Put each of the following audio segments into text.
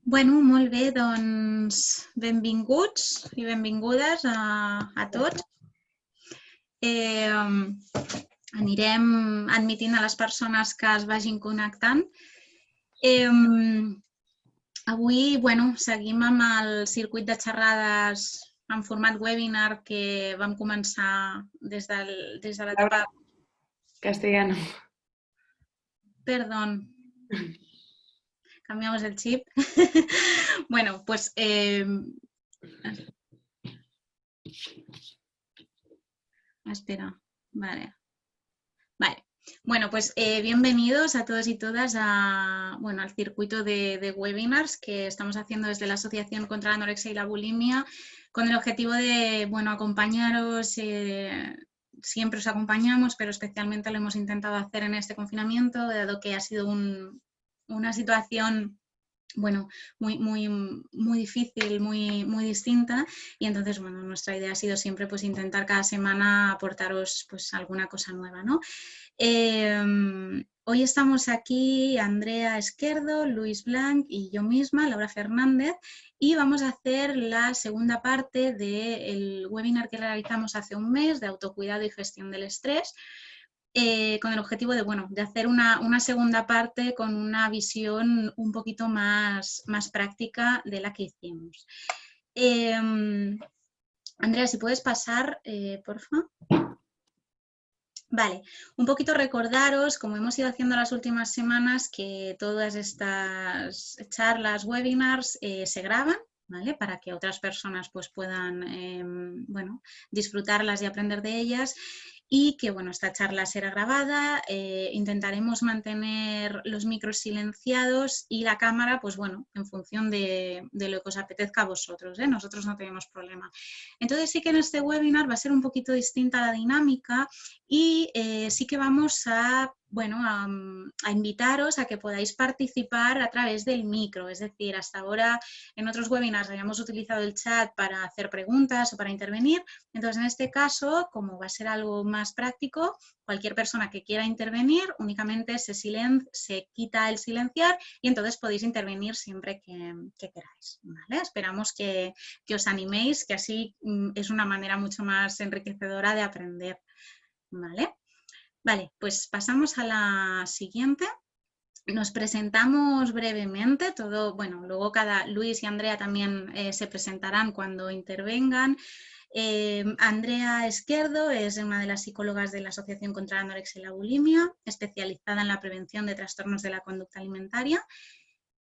Bueno, molt bé, doncs benvinguts i benvingudes a tots. Anirem admitint a les persones que es vagin connectant. Avui, bueno, seguim amb el circuit de xerrades en format webinar que vam començar des de l'etapa... Castellano. Perdón. Cambiamos el chip. Bueno, pues... Espera, vale. Vale. Bueno, pues bienvenidos a todos y todas al circuito de webinars que estamos haciendo desde la Asociación contra la Anorexia y la Bulimia con el objetivo de, acompañaros. Siempre os acompañamos, pero especialmente lo hemos intentado hacer en este confinamiento, dado que ha sido una situación muy difícil, muy distinta, y entonces, nuestra idea ha sido siempre pues intentar cada semana aportaros pues alguna cosa nueva, ¿no? Hoy estamos aquí Andrea Esquerdo, Luis Blanc y yo misma, Laura Fernández, y vamos a hacer la segunda parte del webinar que realizamos hace un mes de autocuidado y gestión del estrés, con el objetivo de hacer una segunda parte con una visión un poquito más práctica de la que hicimos. Andrea, si puedes pasar, por favor. Vale, un poquito recordaros, como hemos ido haciendo las últimas semanas, que todas estas charlas, webinars, se graban, ¿vale? Para que otras personas pues puedan disfrutarlas y aprender de ellas. Y que esta charla será grabada, intentaremos mantener los micros silenciados y la cámara, pues en función de lo que os apetezca a vosotros, ¿eh? Nosotros no tenemos problema. Entonces sí que en este webinar va a ser un poquito distinta la dinámica y sí que vamos a invitaros a que podáis participar a través del micro, es decir, hasta ahora en otros webinars habíamos utilizado el chat para hacer preguntas o para intervenir, entonces en este caso, como va a ser algo más práctico, cualquier persona que quiera intervenir únicamente se quita el silenciar y entonces podéis intervenir siempre que queráis, ¿vale? Esperamos que os animéis, que así es una manera mucho más enriquecedora de aprender, ¿vale? Vale, pues pasamos a la siguiente. Nos presentamos brevemente, luego Luis y Andrea también se presentarán cuando intervengan. Andrea Esquerdo es una de las psicólogas de la Asociación contra la Anorexia y la Bulimia, especializada en la prevención de trastornos de la conducta alimentaria.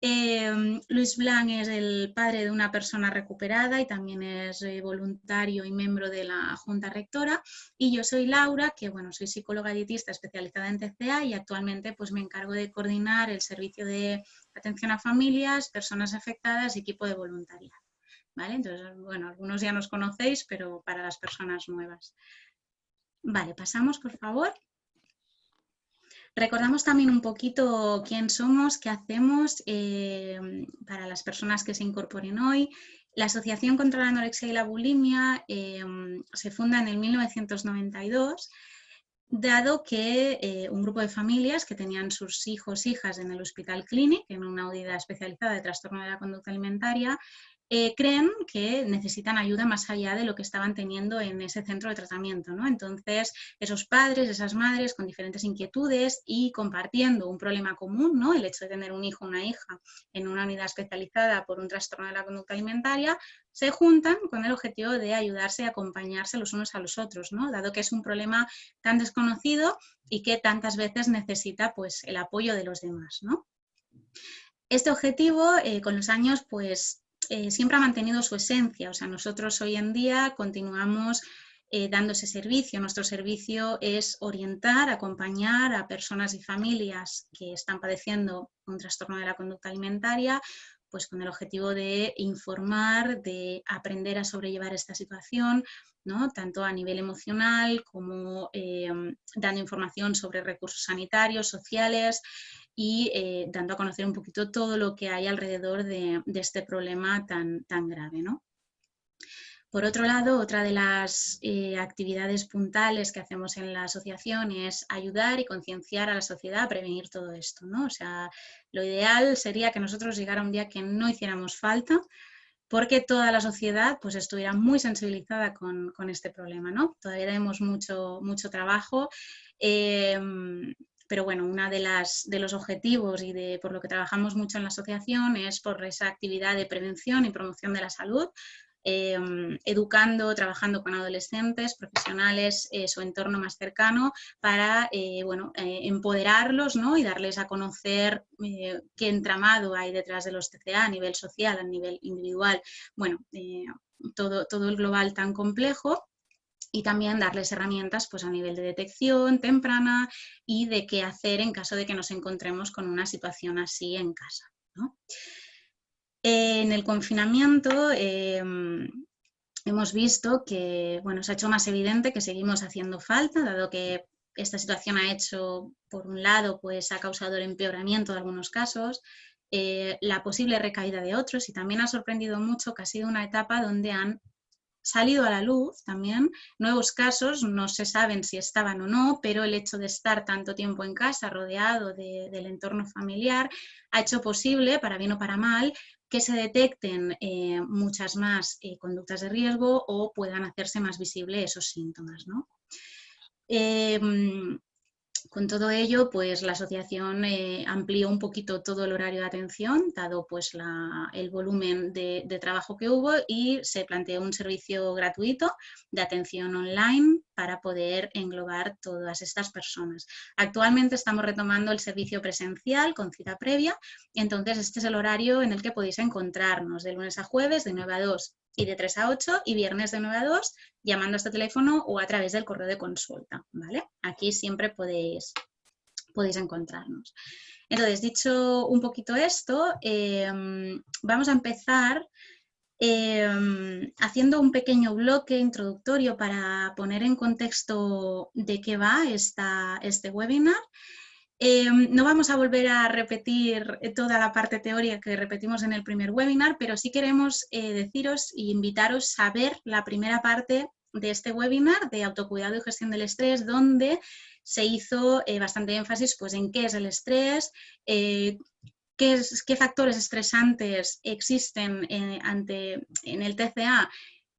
Luis Blanc es el padre de una persona recuperada y también es voluntario y miembro de la Junta Rectora, y yo soy Laura, que soy psicóloga dietista especializada en TCA y actualmente pues me encargo de coordinar el servicio de atención a familias, personas afectadas y equipo de voluntariado, ¿vale? Entonces, algunos ya nos conocéis, pero para las personas nuevas. Vale, pasamos por favor. Recordamos también un poquito quién somos, qué hacemos, para las personas que se incorporen hoy. La Asociación contra la Anorexia y la Bulimia se funda en el 1992, dado que un grupo de familias que tenían sus hijos e hijas en el Hospital Clínic, en una unidad especializada de trastorno de la conducta alimentaria, creen que necesitan ayuda más allá de lo que estaban teniendo en ese centro de tratamiento, ¿no? Entonces, esos padres, esas madres con diferentes inquietudes y compartiendo un problema común, ¿no? El hecho de tener un hijo o una hija en una unidad especializada por un trastorno de la conducta alimentaria, se juntan con el objetivo de ayudarse y acompañarse los unos a los otros, ¿no? Dado que es un problema tan desconocido y que tantas veces necesita pues el apoyo de los demás, ¿no? Este objetivo con los años pues siempre ha mantenido su esencia, o sea, nosotros hoy en día continuamos dando ese servicio. Nuestro servicio es orientar, acompañar a personas y familias que están padeciendo un trastorno de la conducta alimentaria, pues con el objetivo de informar, de aprender a sobrellevar esta situación, ¿no? Tanto a nivel emocional como dando información sobre recursos sanitarios, sociales y dando a conocer un poquito todo lo que hay alrededor de este problema tan grave, ¿no? Por otro lado, otra de las actividades puntales que hacemos en la asociación es ayudar y concienciar a la sociedad a prevenir todo esto, ¿no? O sea, lo ideal sería que nosotros llegara un día que no hiciéramos falta, porque toda la sociedad pues, estuviera muy sensibilizada con este problema, ¿no? Todavía tenemos mucho trabajo, pero bueno, uno de los objetivos y por lo que trabajamos mucho en la asociación es por esa actividad de prevención y promoción de la salud, educando, trabajando con adolescentes, profesionales, su entorno más cercano, para empoderarlos, ¿no? Y darles a conocer qué entramado hay detrás de los TCA a nivel social, a nivel individual, bueno, todo el global tan complejo. Y también darles herramientas pues, a nivel de detección temprana y de qué hacer en caso de que nos encontremos con una situación así en casa, ¿no? En el confinamiento hemos visto que bueno, se ha hecho más evidente que seguimos haciendo falta, dado que esta situación ha hecho, por un lado, pues ha causado el empeoramiento de algunos casos, la posible recaída de otros, y también ha sorprendido mucho que ha sido una etapa donde han salido a la luz también nuevos casos, no se saben si estaban o no, pero el hecho de estar tanto tiempo en casa rodeado del entorno familiar ha hecho posible, para bien o para mal, que se detecten muchas más conductas de riesgo o puedan hacerse más visibles esos síntomas, ¿no? Con todo ello, pues la asociación amplió un poquito todo el horario de atención, dado pues el volumen de trabajo que hubo, y se planteó un servicio gratuito de atención online para poder englobar todas estas personas. Actualmente estamos retomando el servicio presencial con cita previa, y entonces este es el horario en el que podéis encontrarnos, de lunes a jueves de 9 a 2 y de 3 a 8, y viernes de 9 a 2, llamando a este teléfono o a través del correo de consulta, ¿vale? Aquí siempre podéis encontrarnos. Entonces, dicho un poquito esto, vamos a empezar haciendo un pequeño bloque introductorio para poner en contexto de qué va este webinar. No vamos a volver a repetir toda la parte teórica que repetimos en el primer webinar, pero sí queremos deciros e invitaros a ver la primera parte de este webinar de autocuidado y gestión del estrés, donde se hizo bastante énfasis pues, en qué es el estrés, qué factores estresantes existen en el TCA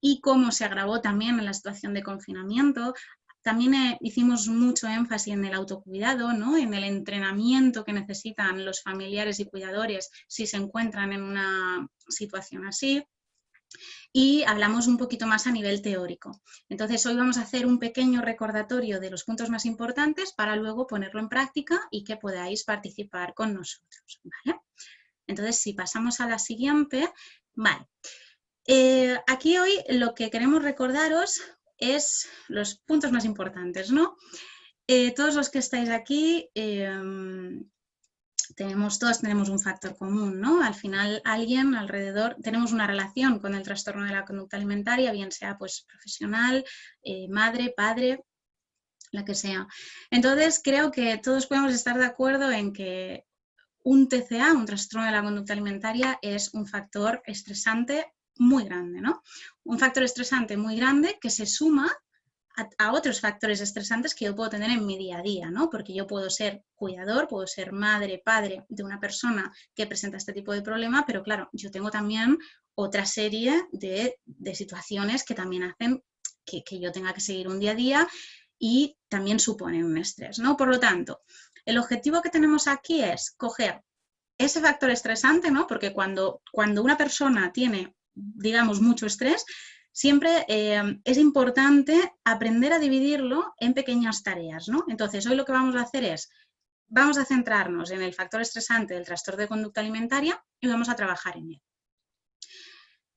y cómo se agravó también en la situación de confinamiento. También hicimos mucho énfasis en el autocuidado, ¿no? En el entrenamiento que necesitan los familiares y cuidadores si se encuentran en una situación así. Y hablamos un poquito más a nivel teórico. Entonces, hoy vamos a hacer un pequeño recordatorio de los puntos más importantes para luego ponerlo en práctica y que podáis participar con nosotros, ¿vale? Entonces, si pasamos a la siguiente, vale. Aquí hoy lo que queremos recordaros es los puntos más importantes, ¿no? Todos los que estáis aquí todos tenemos un factor común, ¿no? Al final alguien alrededor, tenemos una relación con el trastorno de la conducta alimentaria, bien sea pues profesional, madre, padre, la que sea. Entonces creo que todos podemos estar de acuerdo en que un TCA, un trastorno de la conducta alimentaria, es un factor estresante muy grande, ¿no? Un factor estresante muy grande que se suma a otros factores estresantes que yo puedo tener en mi día a día, ¿no? Porque yo puedo ser cuidador, puedo ser madre, padre de una persona que presenta este tipo de problema, pero claro, yo tengo también otra serie de situaciones que también hacen que yo tenga que seguir un día a día y también suponen un estrés, ¿no? Por lo tanto, el objetivo que tenemos aquí es coger ese factor estresante, ¿no? Porque cuando una persona tiene, digamos, mucho estrés, siempre es importante aprender a dividirlo en pequeñas tareas, ¿no? Entonces, hoy lo que vamos a hacer es, vamos a centrarnos en el factor estresante del trastorno de conducta alimentaria y vamos a trabajar en él.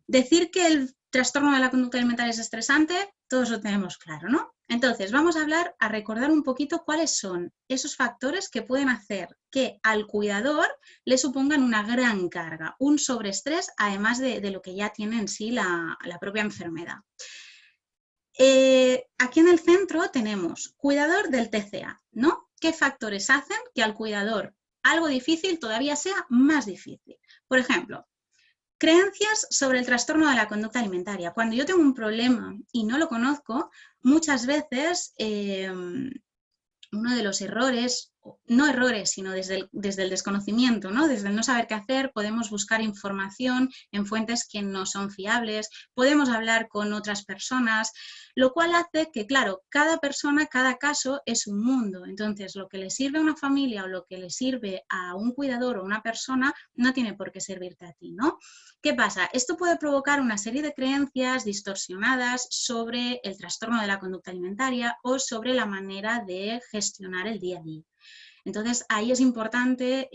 Decir que el trastorno de la conducta alimentaria es estresante, todos lo tenemos claro, ¿no? Entonces, vamos a recordar un poquito cuáles son esos factores que pueden hacer que al cuidador le supongan una gran carga, un sobreestrés, además de lo que ya tiene en sí la propia enfermedad. Aquí en el centro tenemos cuidador del TCA, ¿no? ¿Qué factores hacen que al cuidador algo difícil todavía sea más difícil? Por ejemplo, Creencias sobre el trastorno de la conducta alimentaria. Cuando yo tengo un problema y no lo conozco, muchas veces uno de los errores, no errores, sino desde el desconocimiento, ¿no? Desde el no saber qué hacer, podemos buscar información en fuentes que no son fiables, podemos hablar con otras personas, lo cual hace que, claro, cada persona, cada caso es un mundo. Entonces, lo que le sirve a una familia o lo que le sirve a un cuidador o una persona no tiene por qué servirte a ti, ¿no? ¿Qué pasa? Esto puede provocar una serie de creencias distorsionadas sobre el trastorno de la conducta alimentaria o sobre la manera de gestionar el día a día. Entonces, ahí es importante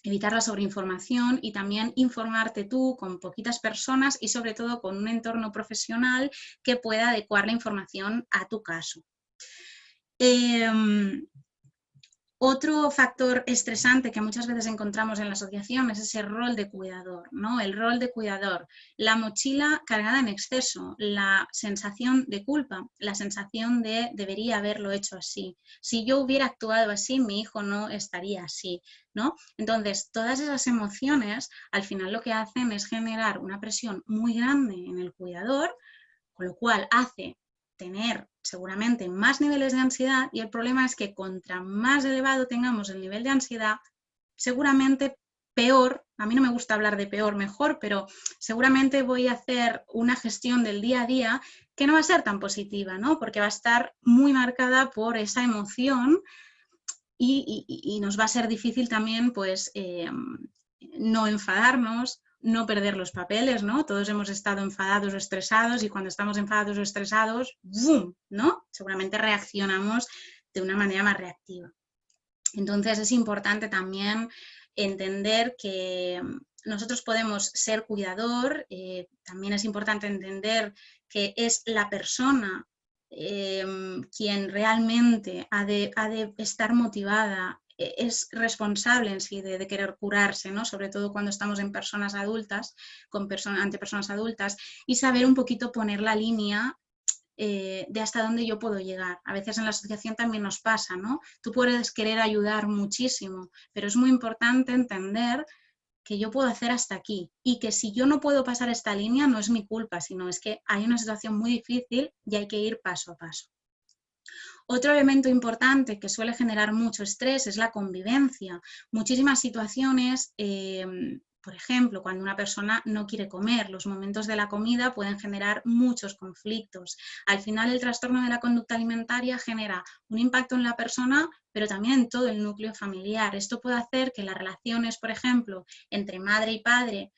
evitar la sobreinformación y también informarte tú con poquitas personas y sobre todo con un entorno profesional que pueda adecuar la información a tu caso. Otro factor estresante que muchas veces encontramos en la asociación es ese rol de cuidador, ¿no? El rol de cuidador, la mochila cargada en exceso, la sensación de culpa, la sensación de debería haberlo hecho así. Si yo hubiera actuado así, mi hijo no estaría así, ¿no? Entonces, todas esas emociones al final lo que hacen es generar una presión muy grande en el cuidador, con lo cual hace tener seguramente más niveles de ansiedad y el problema es que contra más elevado tengamos el nivel de ansiedad, seguramente peor, a mí no me gusta hablar de peor, mejor, pero seguramente voy a hacer una gestión del día a día que no va a ser tan positiva, ¿no? Porque va a estar muy marcada por esa emoción y nos va a ser difícil también pues no enfadarnos, no perder los papeles, ¿no? Todos hemos estado enfadados o estresados y cuando estamos enfadados o estresados, ¡bum!, ¿no? Seguramente reaccionamos de una manera más reactiva. Entonces es importante también entender que nosotros podemos ser cuidador, también es importante entender que es la persona quien realmente ha de estar motivada, es responsable en sí de querer curarse, ¿no? Sobre todo cuando estamos en personas adultas, ante personas adultas, y saber un poquito poner la línea de hasta dónde yo puedo llegar. A veces en la asociación también nos pasa, ¿no? Tú puedes querer ayudar muchísimo, pero es muy importante entender que yo puedo hacer hasta aquí y que si yo no puedo pasar esta línea no es mi culpa, sino es que hay una situación muy difícil y hay que ir paso a paso. Otro elemento importante que suele generar mucho estrés es la convivencia. Muchísimas situaciones, por ejemplo, cuando una persona no quiere comer, los momentos de la comida pueden generar muchos conflictos. Al final, el trastorno de la conducta alimentaria genera un impacto en la persona, pero también en todo el núcleo familiar. Esto puede hacer que las relaciones, por ejemplo, entre madre y padre,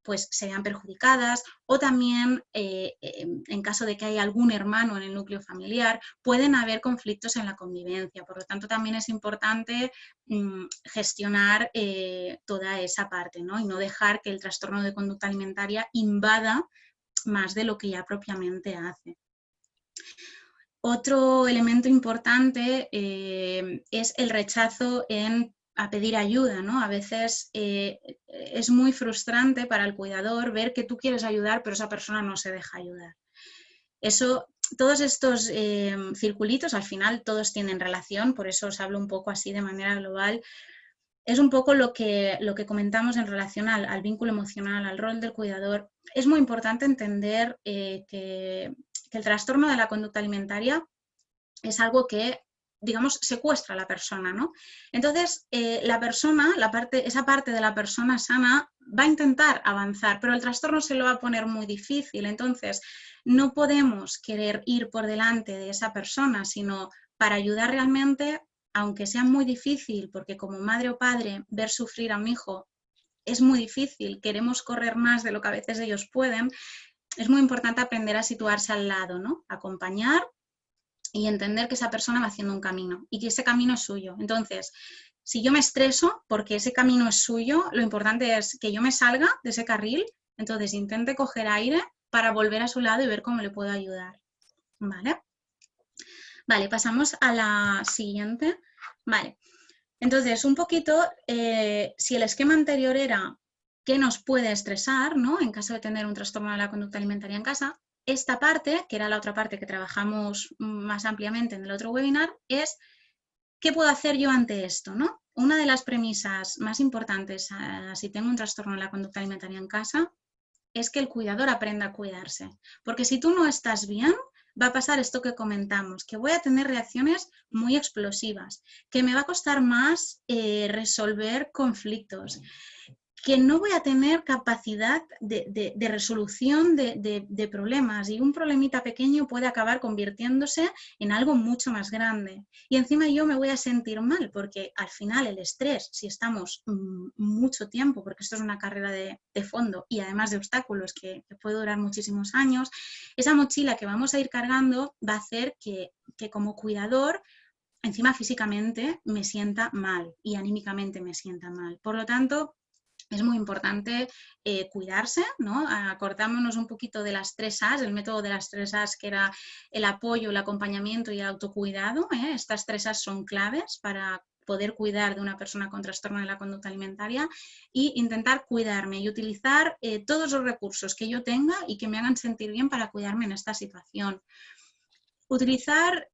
pues se vean perjudicadas o también en caso de que haya algún hermano en el núcleo familiar pueden haber conflictos en la convivencia, por lo tanto también es importante gestionar toda esa parte, ¿no? Y no dejar que el trastorno de conducta alimentaria invada más de lo que ya propiamente hace. Otro elemento importante es el rechazo a pedir ayuda, ¿no? A veces es muy frustrante para el cuidador ver que tú quieres ayudar, pero esa persona no se deja ayudar. Todos estos circulitos, al final todos tienen relación, por eso os hablo un poco así de manera global. Es un poco lo que comentamos en relación al vínculo emocional, al rol del cuidador. Es muy importante entender que el trastorno de la conducta alimentaria es algo que, digamos, secuestra a la persona, ¿no? Entonces, la persona, esa parte de la persona sana va a intentar avanzar, pero el trastorno se lo va a poner muy difícil. Entonces, no podemos querer ir por delante de esa persona, sino para ayudar realmente, aunque sea muy difícil, porque como madre o padre, ver sufrir a un hijo es muy difícil, queremos correr más de lo que a veces ellos pueden, es muy importante aprender a situarse al lado, ¿no? Acompañar y entender que esa persona va haciendo un camino y que ese camino es suyo. Entonces, si yo me estreso porque ese camino es suyo, lo importante es que yo me salga de ese carril, entonces intente coger aire para volver a su lado y ver cómo le puedo ayudar. ¿Vale? Vale, pasamos a la siguiente. Vale, entonces un poquito, si el esquema anterior era qué nos puede estresar, ¿no? En caso de tener un trastorno de la conducta alimentaria en casa, esta parte, que era la otra parte que trabajamos más ampliamente en el otro webinar, es ¿qué puedo hacer yo ante esto, ¿no? una de las premisas más importantes si tengo un trastorno de la conducta alimentaria en casa es que el cuidador aprenda a cuidarse. Porque si tú no estás bien, va a pasar esto que comentamos, que voy a tener reacciones muy explosivas, que me va a costar más resolver conflictos, que no voy a tener capacidad de resolución de problemas, y un problemita pequeño puede acabar convirtiéndose en algo mucho más grande. Y encima yo me voy a sentir mal, porque al final el estrés, si estamos mucho tiempo, porque esto es una carrera de fondo y además de obstáculos que puede durar muchísimos años, esa mochila que vamos a ir cargando va a hacer que como cuidador, encima físicamente me sienta mal y anímicamente me sienta mal. Por lo tanto, es muy importante cuidarse, ¿no? Acordámonos un poquito de las 3 A's, el método de las 3 A's, que era el apoyo, el acompañamiento y el autocuidado. Estas 3 A's son claves para poder cuidar de una persona con trastorno de la conducta alimentaria, y intentar cuidarme y utilizar todos los recursos que yo tenga y que me hagan sentir bien para cuidarme en esta situación. Utilizar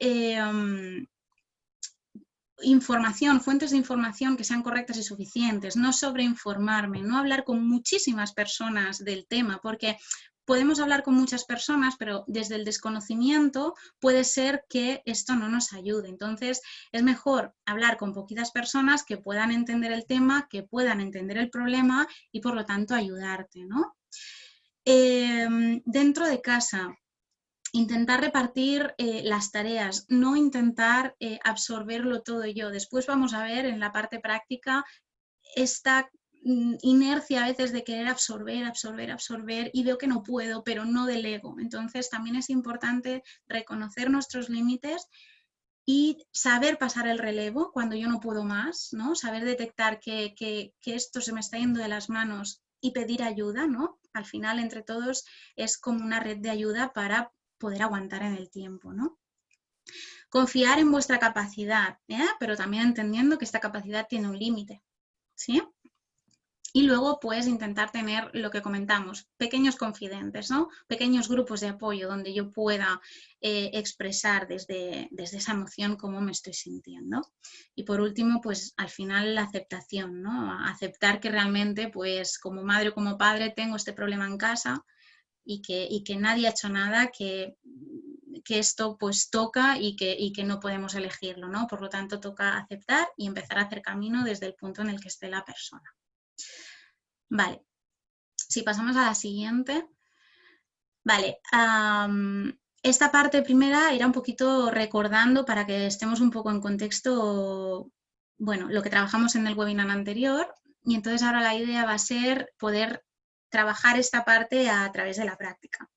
información, fuentes de información que sean correctas y suficientes, no sobreinformarme, no hablar con muchísimas personas del tema, porque podemos hablar con muchas personas, pero desde el desconocimiento puede ser que esto no nos ayude. Entonces, es mejor hablar con poquitas personas que puedan entender el tema, que puedan entender el problema y por lo tanto ayudarte, ¿no? Dentro de casa, intentar repartir las tareas, no intentar absorberlo todo yo. Después vamos a ver en la parte práctica esta inercia a veces de querer absorber, y veo que no puedo, pero no delego. Entonces también es importante reconocer nuestros límites y saber pasar el relevo cuando yo no puedo más, ¿no? Saber detectar que esto se me está yendo de las manos y pedir ayuda, ¿no? Al final, entre todos, es como una red de ayuda para poder aguantar en el tiempo, ¿no? Confiar en vuestra capacidad, pero también entendiendo que esta capacidad tiene un límite, ¿sí? Y luego, pues, intentar tener lo que comentamos, pequeños confidentes, ¿no? Pequeños grupos de apoyo donde yo pueda expresar desde esa emoción cómo me estoy sintiendo. Y por último, pues, al final la aceptación, ¿no? Aceptar que realmente, pues, como madre o como padre tengo este problema en casa y que nadie ha hecho nada, que esto pues toca y que no podemos elegirlo, ¿no? Por lo tanto, toca aceptar y empezar a hacer camino desde el punto en el que esté la persona. Vale, si pasamos a la siguiente. Vale, esta parte primera era un poquito recordando para que estemos un poco en contexto, bueno, lo que trabajamos en el webinar anterior, y entonces ahora la idea va a ser poder trabajar esta parte a través de la práctica.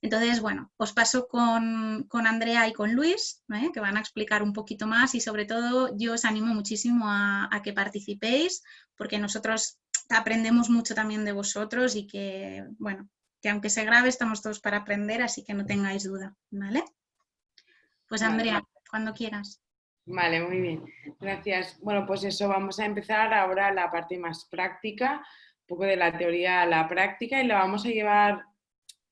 Entonces, bueno, os paso con Andrea y con Luis, que van a explicar un poquito más, y sobre todo yo os animo muchísimo a que participéis, porque nosotros aprendemos mucho también de vosotros y que, bueno, que aunque se grabe estamos todos para aprender, así que no tengáis duda, ¿vale? Pues Andrea, vale. Cuando quieras. Vale, muy bien. Gracias. Bueno, pues eso, vamos a empezar ahora la parte más práctica, un poco de la teoría a la práctica, y la vamos a llevar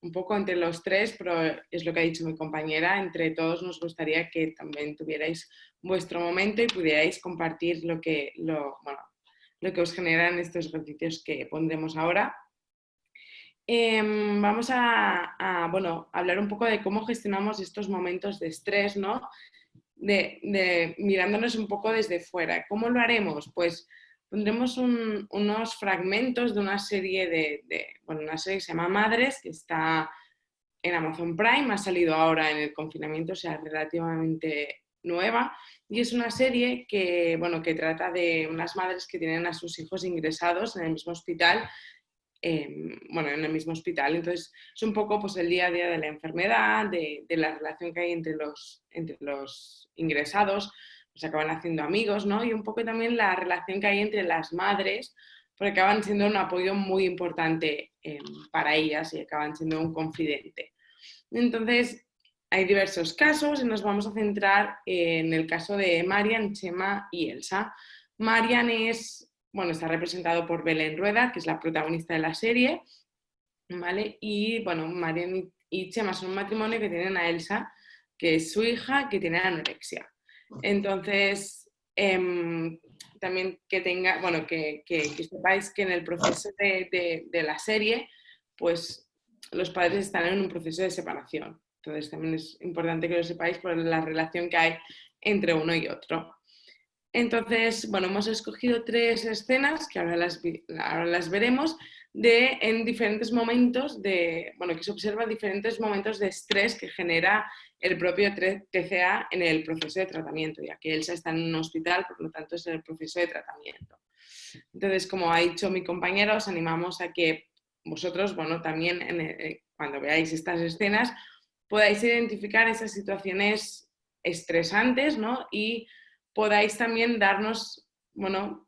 un poco entre los tres, pero es lo que ha dicho mi compañera, entre todos nos gustaría que también tuvierais vuestro momento y pudierais compartir lo que os generan estos ejercicios que pondremos ahora. Vamos a hablar un poco de cómo gestionamos estos momentos de estrés, ¿no? Mirándonos un poco desde fuera. ¿Cómo lo haremos? Pues pondremos unos fragmentos de una serie una serie que se llama Madres, que está en Amazon Prime, ha salido ahora en el confinamiento, o sea, relativamente nueva, y es una serie que trata de unas madres que tienen a sus hijos ingresados en el mismo hospital, en el mismo hospital. Entonces es un poco pues el día a día de la enfermedad, de la relación que hay entre los ingresados, pues acaban haciendo amigos, ¿no? Y un poco también la relación que hay entre las madres, porque acaban siendo un apoyo muy importante para ellas y acaban siendo un confidente. Entonces hay diversos casos y nos vamos a centrar en el caso de Marian, Chema y Elsa. Marian está representado por Belén Rueda, que es la protagonista de la serie, ¿vale? Y Marian y Chema son un matrimonio que tienen a Elsa, que es su hija, que tiene anorexia. Entonces, también que sepáis que en el proceso de la serie, pues los padres están en un proceso de separación. Entonces también es importante que lo sepáis por la relación que hay entre uno y otro. Entonces, bueno, hemos escogido 3 escenas que ahora las veremos en diferentes momentos que se observan diferentes momentos de estrés que genera el propio TCA en el proceso de tratamiento, ya que Elsa está en un hospital, por lo tanto es en el proceso de tratamiento. Entonces, como ha dicho mi compañera, os animamos a que vosotros, también cuando veáis estas escenas, podáis identificar esas situaciones estresantes, ¿no? Y podáis también darnos, no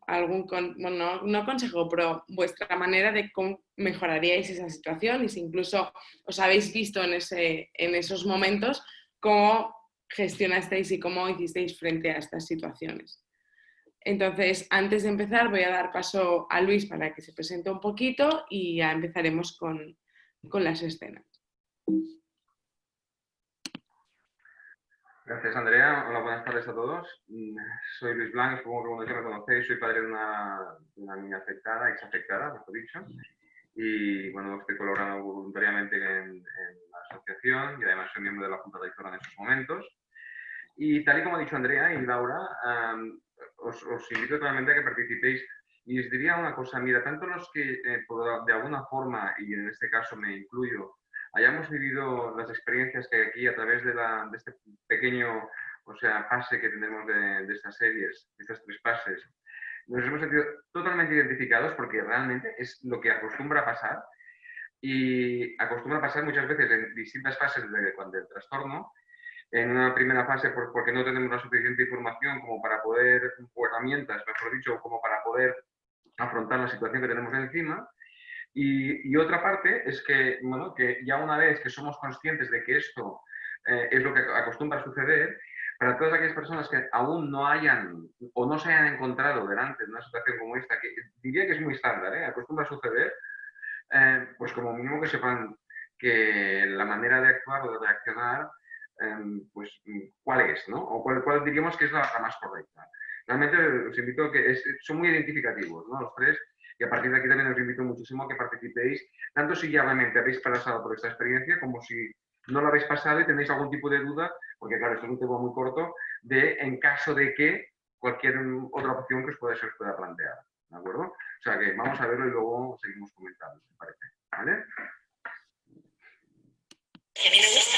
consejo, pero vuestra manera de cómo mejoraríais esa situación y si incluso os habéis visto en esos momentos, cómo gestionasteis y cómo hicisteis frente a estas situaciones. Entonces, antes de empezar, voy a dar paso a Luis para que se presente un poquito y ya empezaremos con las escenas. Gracias, Andrea. Hola, buenas tardes a todos. Soy Luis Blanc, supongo que ya me conocéis. Soy padre de una niña afectada, exafectada, mejor dicho. Y bueno, estoy colaborando voluntariamente en la asociación y además soy miembro de la Junta Directora en estos momentos. Y tal y como ha dicho Andrea y Laura, os invito totalmente a que participéis. Y os diría una cosa, mira, tanto los que de alguna forma, y en este caso me incluyo, hayamos vivido las experiencias que aquí a través de este pequeño pase que tenemos de estas series, de estas 3 pases, nos hemos sentido totalmente identificados porque realmente es lo que acostumbra a pasar y acostumbra a pasar muchas veces en distintas fases del trastorno. En una primera fase porque no tenemos la suficiente información como para poder, o herramientas, mejor dicho, como para poder afrontar la situación que tenemos encima. Y otra parte es que, que ya una vez que somos conscientes de que esto es lo que acostumbra a suceder, para todas aquellas personas que aún no hayan o no se hayan encontrado delante de una situación como esta, que diría que es muy estándar, acostumbra a suceder, pues como mínimo que sepan que la manera de actuar o de reaccionar, pues cuál es, ¿no? O cuál diríamos que es la más correcta. Realmente os invito a que son muy identificativos, ¿no? Los 3. Y a partir de aquí también os invito muchísimo a que participéis, tanto si ya realmente habéis pasado por esta experiencia, como si no lo habéis pasado y tenéis algún tipo de duda, porque claro, esto es un tema muy corto, en caso de que cualquier otra opción que se os pueda plantear, ¿de acuerdo? O sea que vamos a verlo y luego seguimos comentando, me parece, ¿vale? A mí me gusta.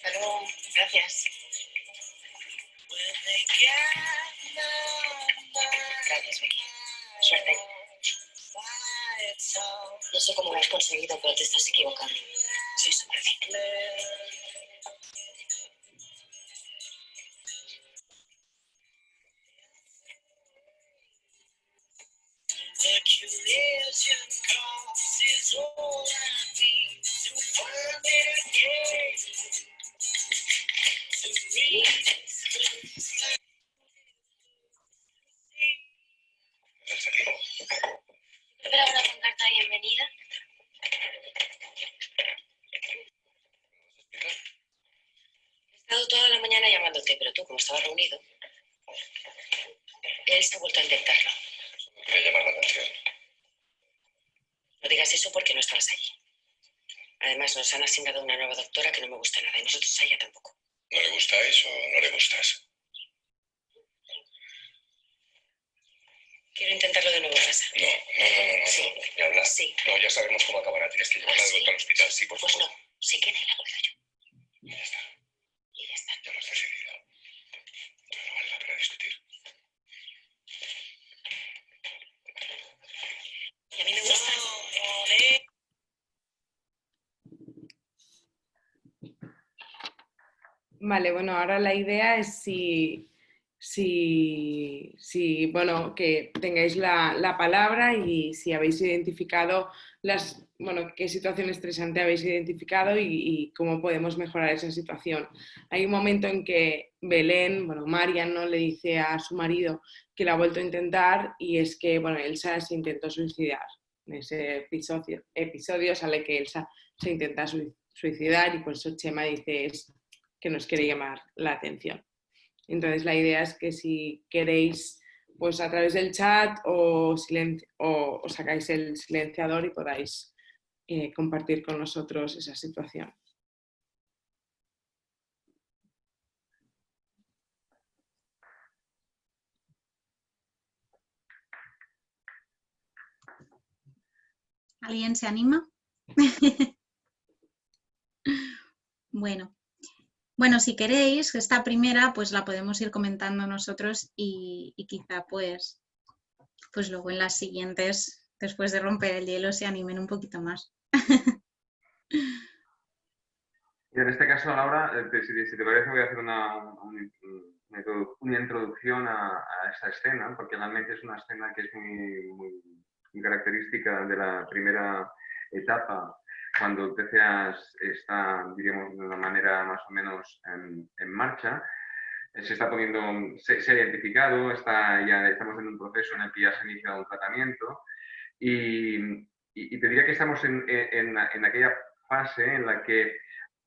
Hasta luego. Gracias. Gracias, Vicky. Suerte. No sé cómo lo has conseguido, pero te estás equivocando. Soy súper bien. ¿Preparaba una carta de bienvenida? He estado toda la mañana llamándote, pero tú, como estaba reunido, él se ha vuelto a intentarlo. Me llama la atención. No digas eso porque no estabas allí. Además, nos han asignado una nueva doctora que no me gusta nada y nosotros a ella tampoco. ¿No le gustáis o no le gustas? Quiero intentarlo de nuevo en casa. No. Sí. ¿Me hablas? Sí. No, ya sabemos cómo acabará. Tienes que llevarla de vuelta al hospital. Sí, por Pues favor. no. Si queda y la cuido yo. Y ya está. Y ya está. Ya lo has decidido. No vale la pena discutir. Y a mí me gusta. Vale, bueno, ahora la idea es que tengáis la palabra y si habéis identificado qué situación estresante habéis identificado y cómo podemos mejorar esa situación. Hay un momento en que Belén, Marian, ¿no?, le dice a su marido que la ha vuelto a intentar y es que, Elsa se intentó suicidar. En ese episodio sale que Elsa se intenta suicidar y por eso Chema dice que nos quiere llamar la atención. Entonces la idea es que si queréis, pues a través del chat o sacáis el silenciador y podáis compartir con nosotros esa situación. ¿Alguien se anima? Bueno, si queréis, esta primera pues la podemos ir comentando nosotros y quizá pues luego en las siguientes, después de romper el hielo, se animen un poquito más. Y en este caso, Laura, si te parece, voy a hacer una introducción a esta escena, porque realmente es una escena que es muy característica de la primera etapa, cuando el TCA está, diríamos, de una manera más o menos en marcha. Se está poniendo, se ha identificado, ya estamos en un proceso en el que ya se ha iniciado un tratamiento y te diría que estamos en aquella fase en la que,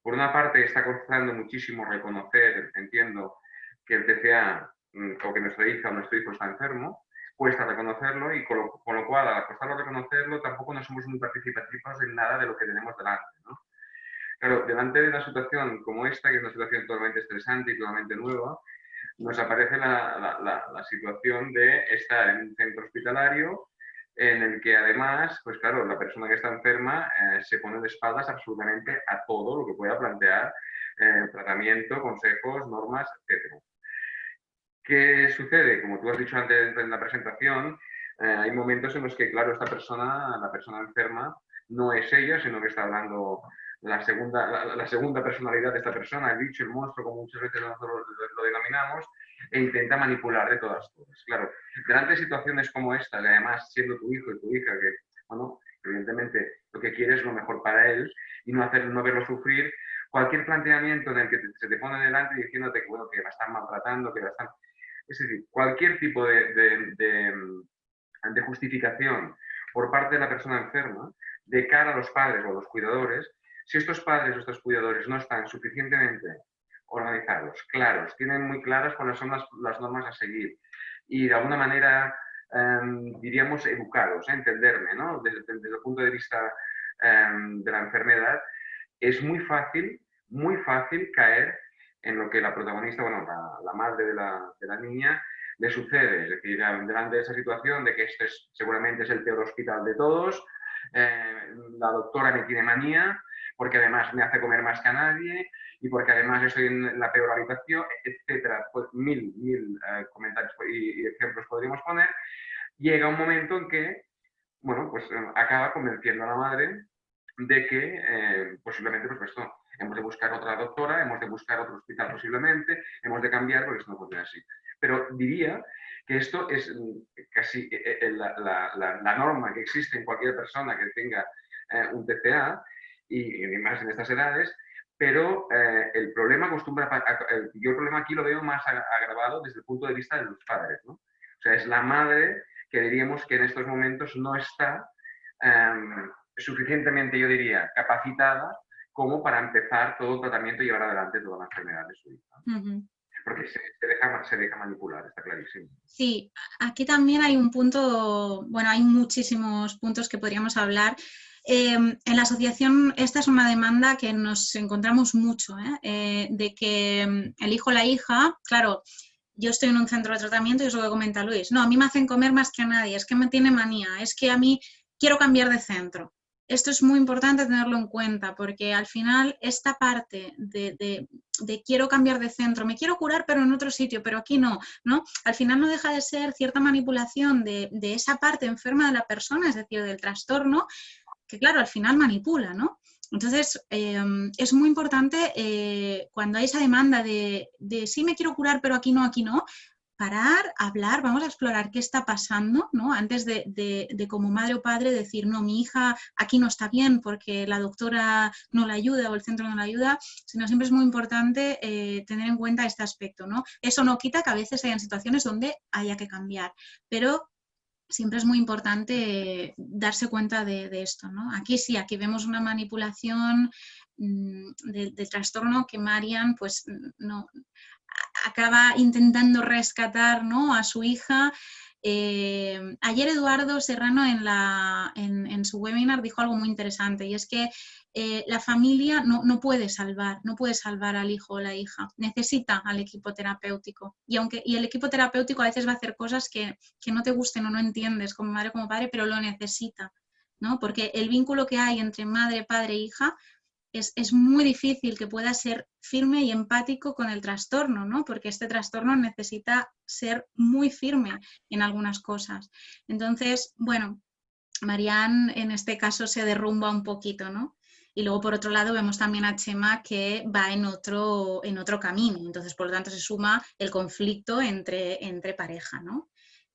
por una parte, está costando muchísimo reconocer, entiendo, que el TCA o que nuestra hija o nuestro hijo está enfermo, cuesta reconocerlo y con lo cual, al costarlo reconocerlo, tampoco no somos muy participativos en nada de lo que tenemos delante, ¿no? Claro, delante de una situación como esta, que es una situación totalmente estresante y totalmente nueva, nos aparece la situación de estar en un centro hospitalario en el que además, pues claro, la persona que está enferma se pone de espaldas absolutamente a todo lo que pueda plantear tratamiento, consejos, normas, etc. ¿Qué sucede? Como tú has dicho antes en la presentación, hay momentos en los que, claro, la persona enferma, no es ella, sino que está hablando la segunda personalidad de esta persona, el bicho, el monstruo, como muchas veces nosotros lo denominamos, e intenta manipular de todas cosas. Claro, delante de situaciones como esta, además siendo tu hijo y tu hija, que, bueno, evidentemente lo que quiere es lo mejor para él y no verlo sufrir, cualquier planteamiento en el que se te pone delante diciéndote que, bueno, que la están maltratando, que la están... Es decir, cualquier tipo de justificación por parte de la persona enferma de cara a los padres o a los cuidadores, si estos padres o estos cuidadores no están suficientemente organizados, claros, tienen muy claras cuáles son las normas a seguir y de alguna manera, diríamos, educados, entenderme, ¿no? Desde el punto de vista de la enfermedad, es muy fácil caer en lo que la protagonista, bueno, la madre de la niña, le sucede. Es decir, delante de esa situación de que este seguramente es el peor hospital de todos, la doctora me tiene manía, porque además me hace comer más que a nadie, y porque además estoy en la peor habitación, etcétera. Pues mil comentarios y ejemplos podríamos poner. Llega un momento en que, bueno, pues acaba convenciendo a la madre de que posiblemente, pues esto, hemos de buscar otra doctora, hemos de buscar otro hospital posiblemente, hemos de cambiar porque esto no funciona así. Pero diría que esto es casi la norma que existe en cualquier persona que tenga un TCA, y más en estas edades, pero el problema yo el problema aquí lo veo más agravado desde el punto de vista de los padres, ¿no? O sea, es la madre que diríamos que en estos momentos no está suficientemente, yo diría, capacitada como para empezar todo el tratamiento y llevar adelante toda la enfermedad de su hija. Porque se deja manipular, está clarísimo. Sí, aquí también hay un punto, bueno, hay muchísimos puntos que podríamos hablar. En la asociación esta es una demanda que nos encontramos mucho, de que el hijo o la hija, claro, yo estoy en un centro de tratamiento y es lo que comenta Luis, no, a mí me hacen comer más que a nadie, es que me tiene manía, es que a mí quiero cambiar de centro. Esto es muy importante tenerlo en cuenta porque al final esta parte de quiero cambiar de centro, me quiero curar pero en otro sitio, pero aquí no, ¿no? Al final no deja de ser cierta manipulación de esa parte enferma de la persona, es decir, del trastorno, que claro, al final manipula, ¿no? Entonces, es muy importante cuando hay esa demanda de sí me quiero curar pero aquí no, parar, hablar, vamos a explorar qué está pasando, ¿no? Antes de como madre o padre decir, no, mi hija aquí no está bien porque la doctora no la ayuda o el centro no la ayuda, sino siempre es muy importante tener en cuenta este aspecto, ¿no? Eso no quita que a veces hayan situaciones donde haya que cambiar, pero siempre es muy importante darse cuenta de esto, ¿no? Aquí sí, aquí vemos una manipulación del trastorno que Marian pues, no, acaba intentando rescatar, ¿no?, a su hija. Ayer Eduardo Serrano en su webinar dijo algo muy interesante, y es que la familia no puede salvar al hijo o la hija, necesita al equipo terapéutico, y el equipo terapéutico a veces va a hacer cosas que no te gusten o no entiendes como madre o como padre, pero lo necesita, ¿no? Porque el vínculo que hay entre madre, padre e hija es muy difícil que pueda ser firme y empático con el trastorno, ¿no? Porque este trastorno necesita ser muy firme en algunas cosas. Entonces, bueno, Marian en este caso se derrumba un poquito, ¿no? Y luego, por otro lado, vemos también a Chema que va en otro camino. Entonces, por lo tanto, se suma el conflicto entre pareja, ¿no?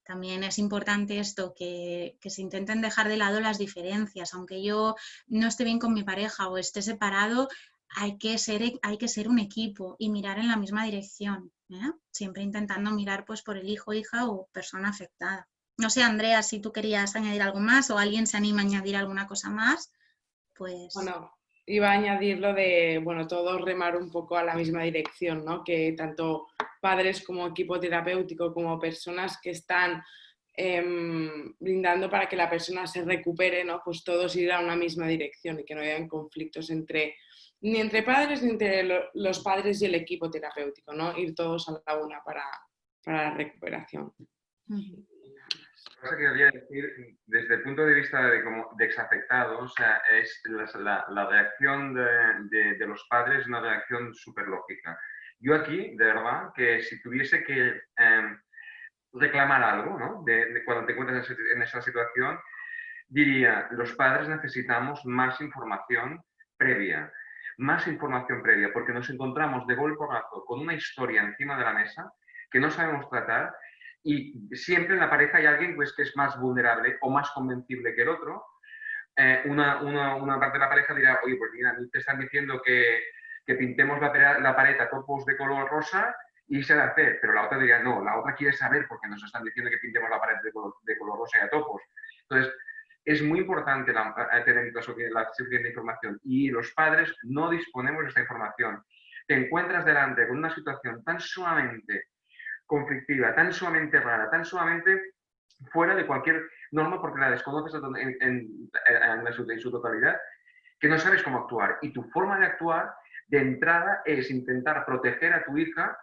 También es importante esto, que se intenten dejar de lado las diferencias. Aunque yo no esté bien con mi pareja o esté separado, hay que ser un equipo y mirar en la misma dirección, ¿eh? Siempre intentando mirar pues, por el hijo, hija o persona afectada. No sé, Andrea, si tú querías añadir algo más o alguien se anima a añadir alguna cosa más, pues... Bueno, iba a añadir lo de, bueno, todos remar un poco a la misma dirección, ¿no? Que tanto padres como equipo terapéutico, como personas que están brindando para que la persona se recupere, ¿no? Pues todos ir a una misma dirección y que no hayan conflictos ni entre padres ni entre los padres y el equipo terapéutico, ¿no? Ir todos a la una para la recuperación. Lo que quería decir, desde el punto de vista de exafectado, o sea, es la reacción de los padres es una reacción súper lógica. Yo aquí, de verdad, que si tuviese que reclamar algo, ¿no?, cuando te encuentras en esa situación, diría, los padres necesitamos más información previa, porque nos encontramos de golpe a rato con una historia encima de la mesa que no sabemos tratar, y siempre en la pareja hay alguien pues, que es más vulnerable o más convencible que el otro. Una parte de la pareja dirá, oye, pues mira, a mí te están diciendo que pintemos la pared a topos de color rosa y se va a hacer, pero la otra diría, no, la otra quiere saber porque nos están diciendo que pintemos la pared de color rosa y a topos. Entonces, es muy importante tener la suficiente información, y los padres no disponemos de esta información. Te encuentras delante con una situación tan sumamente conflictiva, tan sumamente rara, tan sumamente fuera de cualquier norma porque la desconoces en su totalidad, que no sabes cómo actuar. Y tu forma de actuar de entrada es intentar proteger a tu hija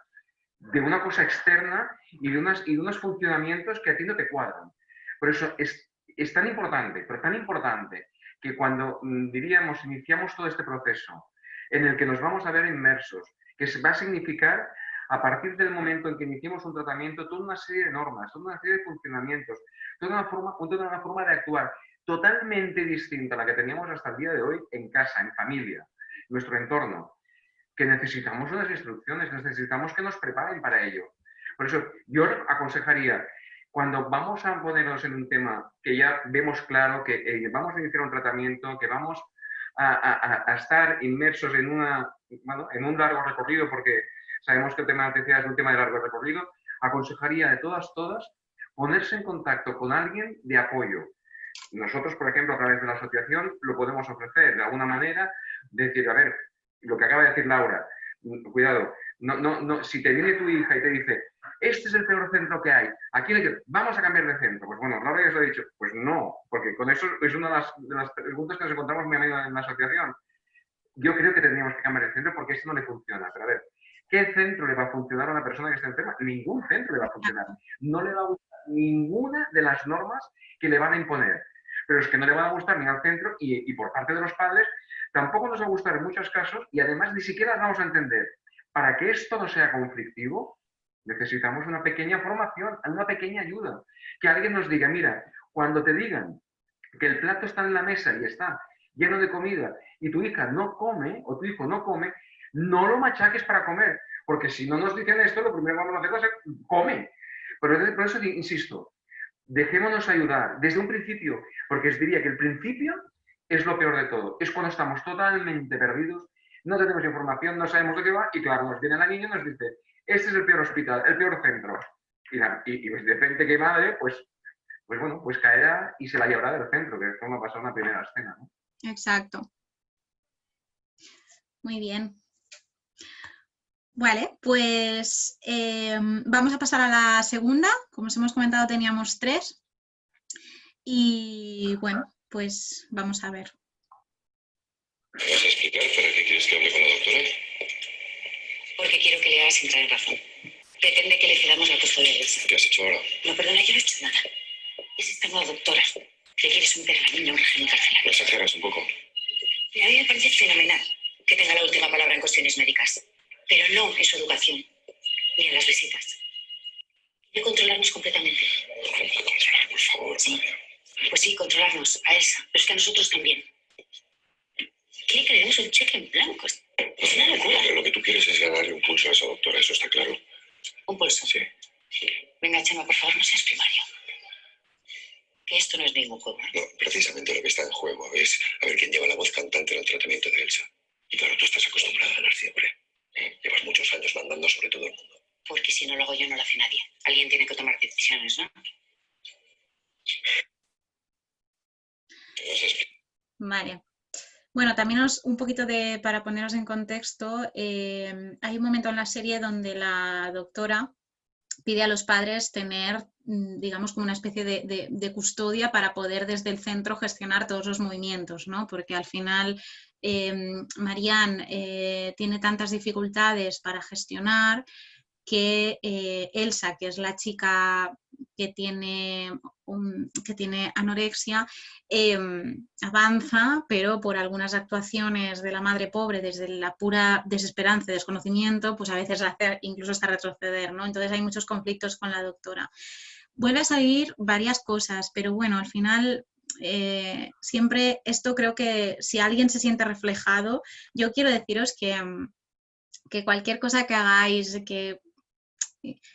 de una cosa externa y de unos funcionamientos que a ti no te cuadran. Por eso es tan importante, pero tan importante, que cuando, diríamos, iniciamos todo este proceso en el que nos vamos a ver inmersos, que va a significar, a partir del momento en que iniciemos un tratamiento, toda una serie de normas, toda una serie de funcionamientos, toda una forma de actuar totalmente distinta a la que teníamos hasta el día de hoy en casa, en familia, en nuestro entorno, que necesitamos unas instrucciones, necesitamos que nos preparen para ello. Por eso yo aconsejaría, cuando vamos a ponernos en un tema que ya vemos claro que vamos a iniciar un tratamiento, que vamos a estar inmersos en un largo recorrido, porque sabemos que el tema de la tercera es un tema de largo recorrido, aconsejaría de todas, ponerse en contacto con alguien de apoyo. Nosotros, por ejemplo, a través de la asociación lo podemos ofrecer de alguna manera, decir, a ver, lo que acaba de decir Laura, cuidado, si te viene tu hija y te dice, este es el peor centro que hay, aquí vamos a cambiar de centro. Pues bueno, Laura ya os lo ha dicho, pues no, porque con eso es una de las preguntas que nos encontramos muy a menudo en la asociación. Yo creo que tendríamos que cambiar de centro porque esto no le funciona. Pero a ver, ¿qué centro le va a funcionar a una persona que está enferma? Ningún centro le va a funcionar. No le va a gustar ninguna de las normas que le van a imponer. Pero es que no le van a gustar ni al centro, y por parte de los padres tampoco nos va a gustar en muchos casos, y además ni siquiera las vamos a entender. Para que esto no sea conflictivo, necesitamos una pequeña formación, una pequeña ayuda. Que alguien nos diga, mira, cuando te digan que el plato está en la mesa y está lleno de comida y tu hija no come o tu hijo no come, no lo machaques para comer, porque si no nos dicen esto, lo primero que vamos a hacer es come. Por eso insisto, dejémonos ayudar desde un principio, porque os diría que el principio es lo peor de todo. Es cuando estamos totalmente perdidos, no tenemos información, no sabemos de qué va, y claro, nos viene la niña y nos dice, este es el peor hospital, el peor centro. Y de repente que madre, pues bueno, pues caerá y se la llevará del centro, que es como pasó en la primera escena, ¿no? Exacto. muy bien. Vale, pues vamos a pasar a la segunda. Como os hemos comentado, teníamos 3. Y bueno, pues vamos a ver. ¿Me vas a explicar para qué quieres que hable con la doctora? Porque quiero que le hagas entrar en razón. Pretende que le cedamos la custodia de Elsa. ¿Qué has hecho ahora? No, perdona, yo no he hecho nada. Es esta nueva doctora que quiere someter a la niña a un régimen carcelario. ¿Me exageras un poco? Y a mí me parece fenomenal que tenga la última palabra en cuestiones médicas. Pero no en su educación, ni en las visitas. Quiere controlarnos completamente. Controlar, por favor. Sí. Pues sí, controlarnos, a Elsa, pero es que a nosotros también. Quiere que le demos un cheque en blanco. Es una locura. Pero lo que tú quieres es ganarle un pulso a esa doctora, eso está claro. Un pulso. Sí. Venga, Chema, por favor, no seas primario. Que esto no es ningún juego. No, precisamente lo que está en juego es a ver quién lleva la voz cantante en el tratamiento de Elsa. Y claro, tú estás acostumbrada a ganar siempre. Llevas muchos años mandando sobre todo el mundo. Porque si no lo hago yo, no lo hace nadie. Alguien tiene que tomar decisiones, ¿no? ¿Me vas a explicar? Vale. Bueno, también un poquito para poneros en contexto, hay un momento en la serie donde la doctora pide a los padres tener, digamos, como una especie de custodia para poder desde el centro gestionar todos los movimientos, ¿no? Porque al final Marianne tiene tantas dificultades para gestionar que Elsa, que es la chica que tiene anorexia, avanza, pero por algunas actuaciones de la madre pobre, desde la pura desesperanza y desconocimiento, pues a veces hace incluso hasta retroceder, ¿no? Entonces hay muchos conflictos con la doctora. Vuelve a salir varias cosas, pero bueno, al final siempre esto creo que si alguien se siente reflejado, yo quiero deciros que cualquier cosa que hagáis,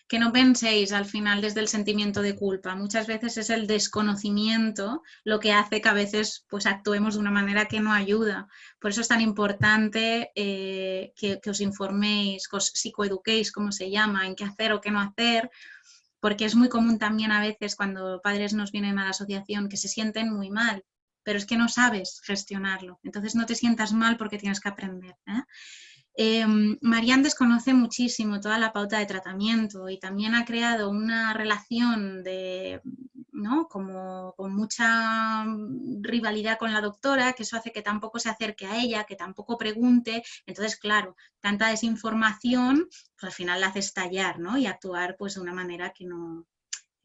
que no penséis al final desde el sentimiento de culpa. Muchas veces es el desconocimiento lo que hace que a veces pues, actuemos de una manera que no ayuda. Por eso es tan importante que os informéis, que os psicoeduquéis, como se llama, en qué hacer o qué no hacer, porque es muy común también a veces cuando padres nos vienen a la asociación que se sienten muy mal, pero es que no sabes gestionarlo. Entonces no te sientas mal porque tienes que aprender, ¿eh? Marianne desconoce muchísimo toda la pauta de tratamiento y también ha creado una relación ¿no? Como con mucha rivalidad con la doctora, que eso hace que tampoco se acerque a ella, que tampoco pregunte. Entonces, claro, tanta desinformación, pues al final la hace estallar, ¿no? Y actuar pues, de una manera que no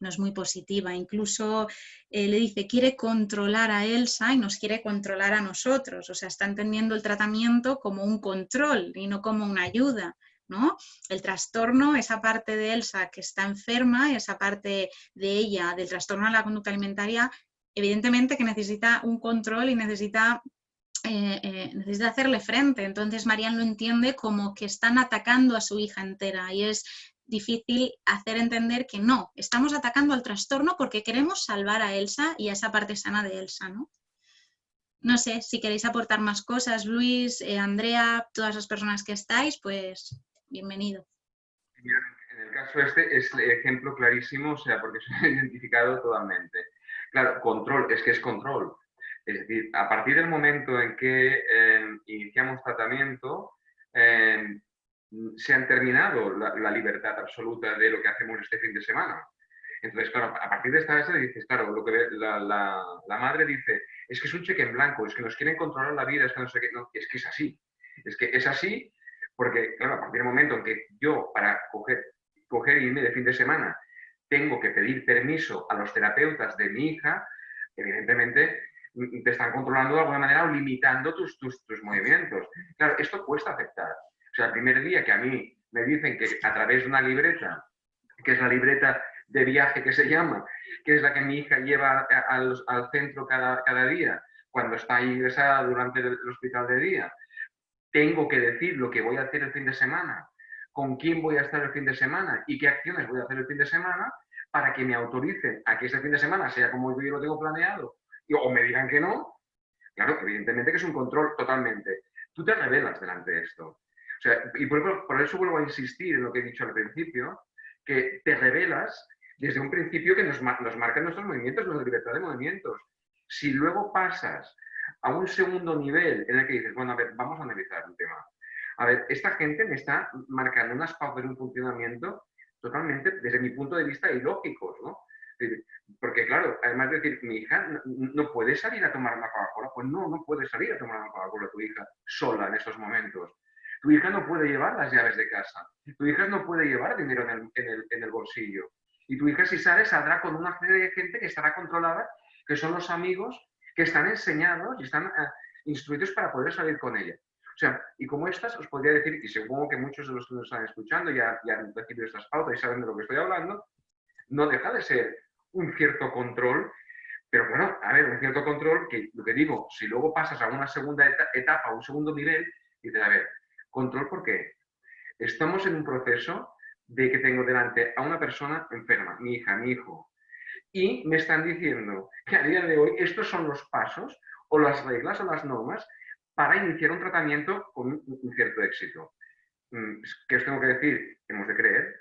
es muy positiva. Incluso le dice, quiere controlar a Elsa y nos quiere controlar a nosotros. O sea, está entendiendo el tratamiento como un control y no como una ayuda, ¿no? El trastorno, esa parte de Elsa que está enferma, esa parte de ella, del trastorno de la conducta alimentaria, evidentemente que necesita un control y necesita hacerle frente. Entonces Marianne lo entiende como que están atacando a su hija entera y es difícil hacer entender que no, estamos atacando al trastorno porque queremos salvar a Elsa y a esa parte sana de Elsa, ¿no? No sé, si queréis aportar más cosas, Luis, Andrea, todas las personas que estáis, pues bienvenido. En el caso este es el ejemplo clarísimo, o sea, porque se ha identificado totalmente. Claro, control, es que es control. Es decir, a partir del momento en que iniciamos tratamiento, se han terminado la libertad absoluta de lo que hacemos este fin de semana. Entonces, claro, a partir de esta base dices, claro, lo que la madre dice, es que es un cheque en blanco, es que nos quieren controlar la vida, es que no sé qué, no, es que es así. Es que es así porque, claro, a partir del momento en que yo, para coger y irme de fin de semana, tengo que pedir permiso a los terapeutas de mi hija, evidentemente te están controlando de alguna manera o limitando tus movimientos. Claro, esto cuesta aceptar. O sea, el primer día que a mí me dicen que a través de una libreta, que es la libreta de viaje que se llama, que es la que mi hija lleva al centro cada día, cuando está ingresada durante el hospital de día, tengo que decir lo que voy a hacer el fin de semana, con quién voy a estar el fin de semana y qué acciones voy a hacer el fin de semana para que me autoricen a que ese fin de semana sea como yo lo tengo planeado o me digan que no. Claro, evidentemente que es un control totalmente. Tú te rebelas delante de esto. O sea, y por eso vuelvo a insistir en lo que he dicho al principio, que te rebelas desde un principio que nos marcan nuestros movimientos, nuestra libertad de movimientos. Si luego pasas a un segundo nivel en el que dices, bueno, a ver, vamos a analizar un tema. a ver, esta gente me está marcando unas pautas de un funcionamiento totalmente, desde mi punto de vista, ilógicos, ¿no? Porque claro, además de decir, mi hija no puede salir a tomar una Coca-Cola, pues no puede salir a tomar una Coca-Cola tu hija sola en estos momentos. Tu hija no puede llevar las llaves de casa, tu hija no puede llevar dinero en el bolsillo. Y tu hija si sale, saldrá con una serie de gente que estará controlada, que son los amigos que están enseñados y están instruidos para poder salir con ella. O sea, y como estas os podría decir, y supongo que muchos de los que nos están escuchando ya han recibido estas pautas y saben de lo que estoy hablando, no deja de ser un cierto control, pero bueno, a ver, un cierto control que, lo que digo, si luego pasas a una segunda etapa, a un segundo nivel, dices, a ver, ¿control por qué? Estamos en un proceso de que tengo delante a una persona enferma, mi hija, mi hijo, y me están diciendo que a día de hoy estos son los pasos o las reglas o las normas para iniciar un tratamiento con un cierto éxito. ¿Qué os tengo que decir? Hemos de creer.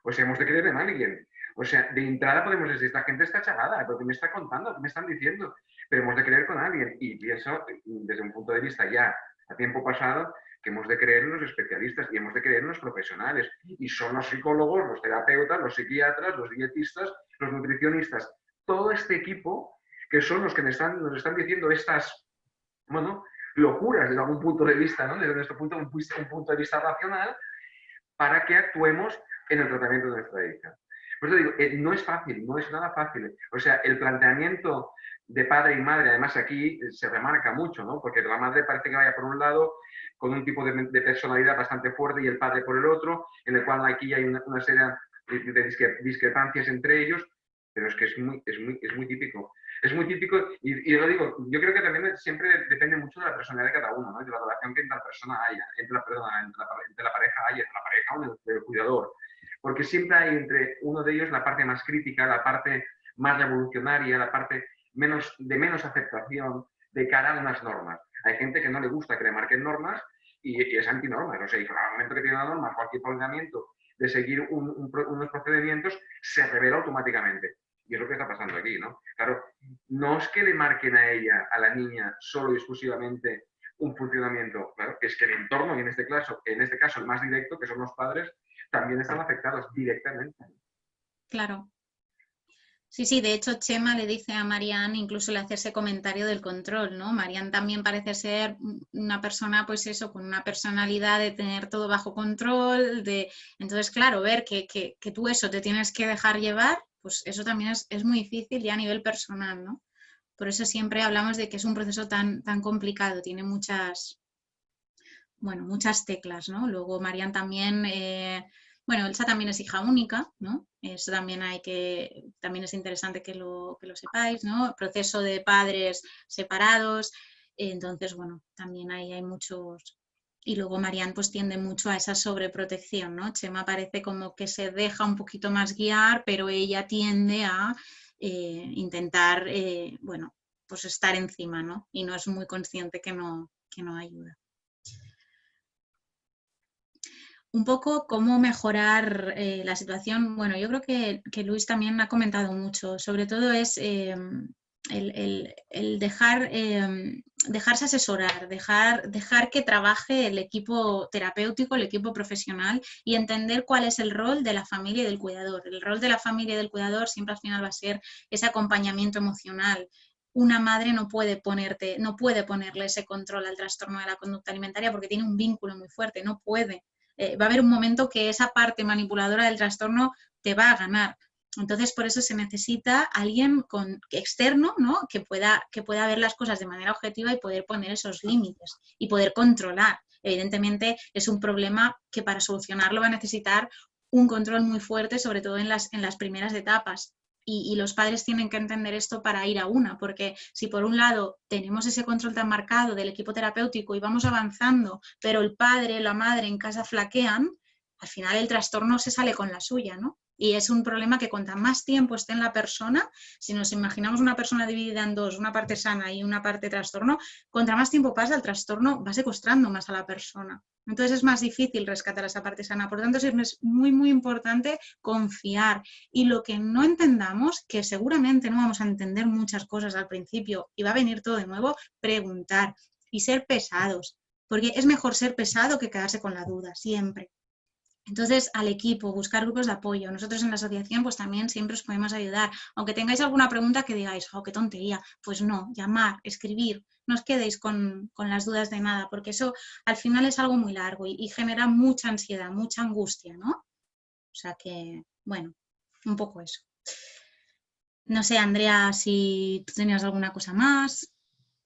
O sea, hemos de creer en alguien. O sea, de entrada podemos decir, esta gente está chalada, porque me está contando, ¿qué me están diciendo? Pero hemos de creer con alguien. Y pienso, desde un punto de vista ya a tiempo pasado, que hemos de creer en los especialistas y hemos de creer en los profesionales. Y son los psicólogos, los terapeutas, los psiquiatras, los dietistas, los nutricionistas, todo este equipo que son los que nos están diciendo estas, bueno, locuras desde algún punto de vista, ¿no? Desde nuestro punto de vista racional, para que actuemos en el tratamiento de nuestra hija. Por eso digo, no es fácil, no es nada fácil. O sea, el planteamiento de padre y madre, además aquí se remarca mucho, ¿no? Porque la madre parece que vaya por un lado con un tipo de personalidad bastante fuerte y el padre por el otro, en el cual aquí hay una serie de discrepancias entre ellos, pero es que es muy típico. Es muy típico y lo digo, yo creo que también siempre depende mucho de la personalidad de cada uno, ¿no? De la relación que entre la persona haya, entre la pareja haya, entre la pareja o entre el cuidador. Porque siempre hay entre uno de ellos la parte más crítica, la parte más revolucionaria, la parte de menos aceptación de cara a unas normas. Hay gente que no le gusta que le marquen normas y es antinormas. O sea, y al momento que tiene una norma, cualquier planteamiento de seguir unos procedimientos se revela automáticamente. Y es lo que está pasando aquí, ¿no? Claro, no es que le marquen a ella, a la niña, solo y exclusivamente un funcionamiento. Claro, es que el entorno, y en este caso el más directo, que son los padres, también están afectados directamente. Claro. Sí, de hecho Chema le dice a Marianne, incluso le hace ese comentario del control, ¿no? Marianne también parece ser una persona, pues eso, con una personalidad de tener todo bajo control, entonces claro, ver que tú eso te tienes que dejar llevar, pues eso también es muy difícil ya a nivel personal, ¿no? Por eso siempre hablamos de que es un proceso tan complicado, tiene muchas teclas, ¿no? Luego Marianne también... Elsa también es hija única, ¿no? Eso también también es interesante que lo sepáis, ¿no? Proceso de padres separados, entonces, bueno, también ahí hay muchos... Y luego Marianne pues tiende mucho a esa sobreprotección, ¿no? Chema parece como que se deja un poquito más guiar, pero ella tiende a intentar, pues estar encima, ¿no? Y no es muy consciente que no ayuda. Un poco cómo mejorar la situación. Bueno, yo creo que Luis también ha comentado mucho. Sobre todo es el dejarse asesorar, dejar que trabaje el equipo terapéutico, el equipo profesional y entender cuál es el rol de la familia y del cuidador. El rol de la familia y del cuidador siempre al final va a ser ese acompañamiento emocional. Una madre no puede ponerle ese control al trastorno de la conducta alimentaria porque tiene un vínculo muy fuerte, no puede. Va a haber un momento que esa parte manipuladora del trastorno te va a ganar. Entonces, por eso se necesita alguien externo, ¿no? que pueda ver las cosas de manera objetiva y poder poner esos límites y poder controlar. Evidentemente, es un problema que para solucionarlo va a necesitar un control muy fuerte, sobre todo en las primeras etapas. Y los padres tienen que entender esto para ir a una, porque si por un lado tenemos ese control tan marcado del equipo terapéutico y vamos avanzando, pero el padre, la madre en casa flaquean, al final el trastorno se sale con la suya, ¿no? Y es un problema que cuanta más tiempo esté en la persona, si nos imaginamos una persona dividida en dos, una parte sana y una parte trastorno, cuanto más tiempo pasa el trastorno va secuestrando más a la persona. Entonces es más difícil rescatar esa parte sana. Por lo tanto, es muy, muy importante confiar. Y lo que no entendamos, que seguramente no vamos a entender muchas cosas al principio y va a venir todo de nuevo, preguntar y ser pesados. porque es mejor ser pesado que quedarse con la duda, siempre. Entonces, al equipo, buscar grupos de apoyo. Nosotros en la asociación pues también siempre os podemos ayudar. Aunque tengáis alguna pregunta que digáis, oh, qué tontería, pues no, llamar, escribir, no os quedéis con las dudas de nada, porque eso al final es algo muy largo y genera mucha ansiedad, mucha angustia, ¿no? O sea que, bueno, un poco eso. No sé, Andrea, si tú tenías alguna cosa más.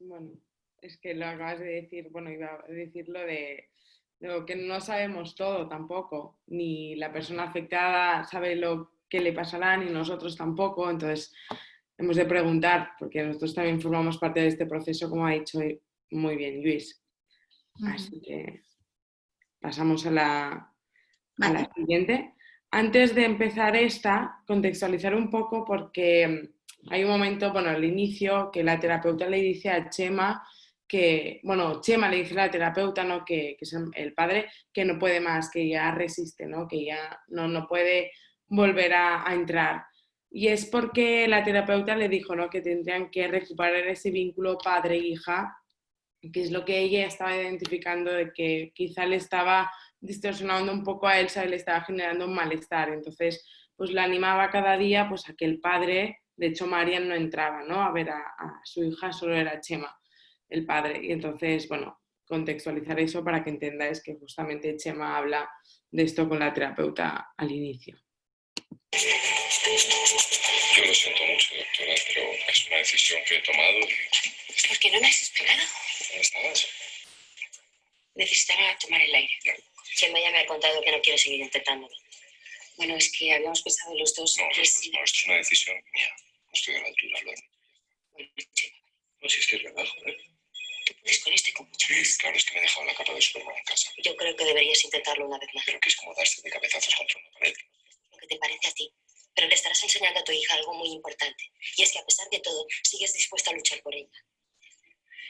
Bueno, es que lo acabas de decir, bueno, iba a decir lo de que no sabemos todo tampoco, ni la persona afectada sabe lo que le pasará, ni nosotros tampoco, entonces hemos de preguntar, porque nosotros también formamos parte de este proceso, como ha dicho muy bien Luis. Así que pasamos a la siguiente. Antes de empezar contextualizar un poco porque hay un momento, bueno, al inicio, que la terapeuta le dice a Chema que, bueno, Chema le dice a la terapeuta, ¿no? que es el padre, que no puede más, que ya resiste, ¿no? Que ya no puede volver a entrar. Y es porque la terapeuta le dijo, ¿no? Que tendrían que recuperar ese vínculo padre-hija, que es lo que ella estaba identificando, de que quizá le estaba distorsionando un poco a Elsa y le estaba generando un malestar. Entonces, pues la animaba cada día pues a que el padre, de hecho Marian no entraba, ¿no? A ver a su hija, solo era Chema, el padre. Y entonces, bueno, contextualizar eso para que entendáis que justamente Chema habla de esto con la terapeuta al inicio. Yo lo siento mucho, doctora, pero es una decisión que he tomado y... ¿Por qué no me has esperado? ¿Dónde estabas? Necesitaba tomar el aire. Chema ya me ha contado que no quiere seguir intentándolo. Bueno, es que habíamos pensado los dos No, que los sí. dos no, esto es una decisión mía. No estoy a la altura, lo Bueno, Chema, No, si es que es verdad, joder. tú puedes con este con mucho Sí, más. claro, es que me he dejado la capa de Superman en casa. Yo creo que deberías intentarlo una vez más. Pero que es como darse de cabezazos contra una pared. Lo que te parece a ti. Pero le estarás enseñando a tu hija algo muy importante. Y es que a pesar de todo, sigues dispuesta a luchar por ella.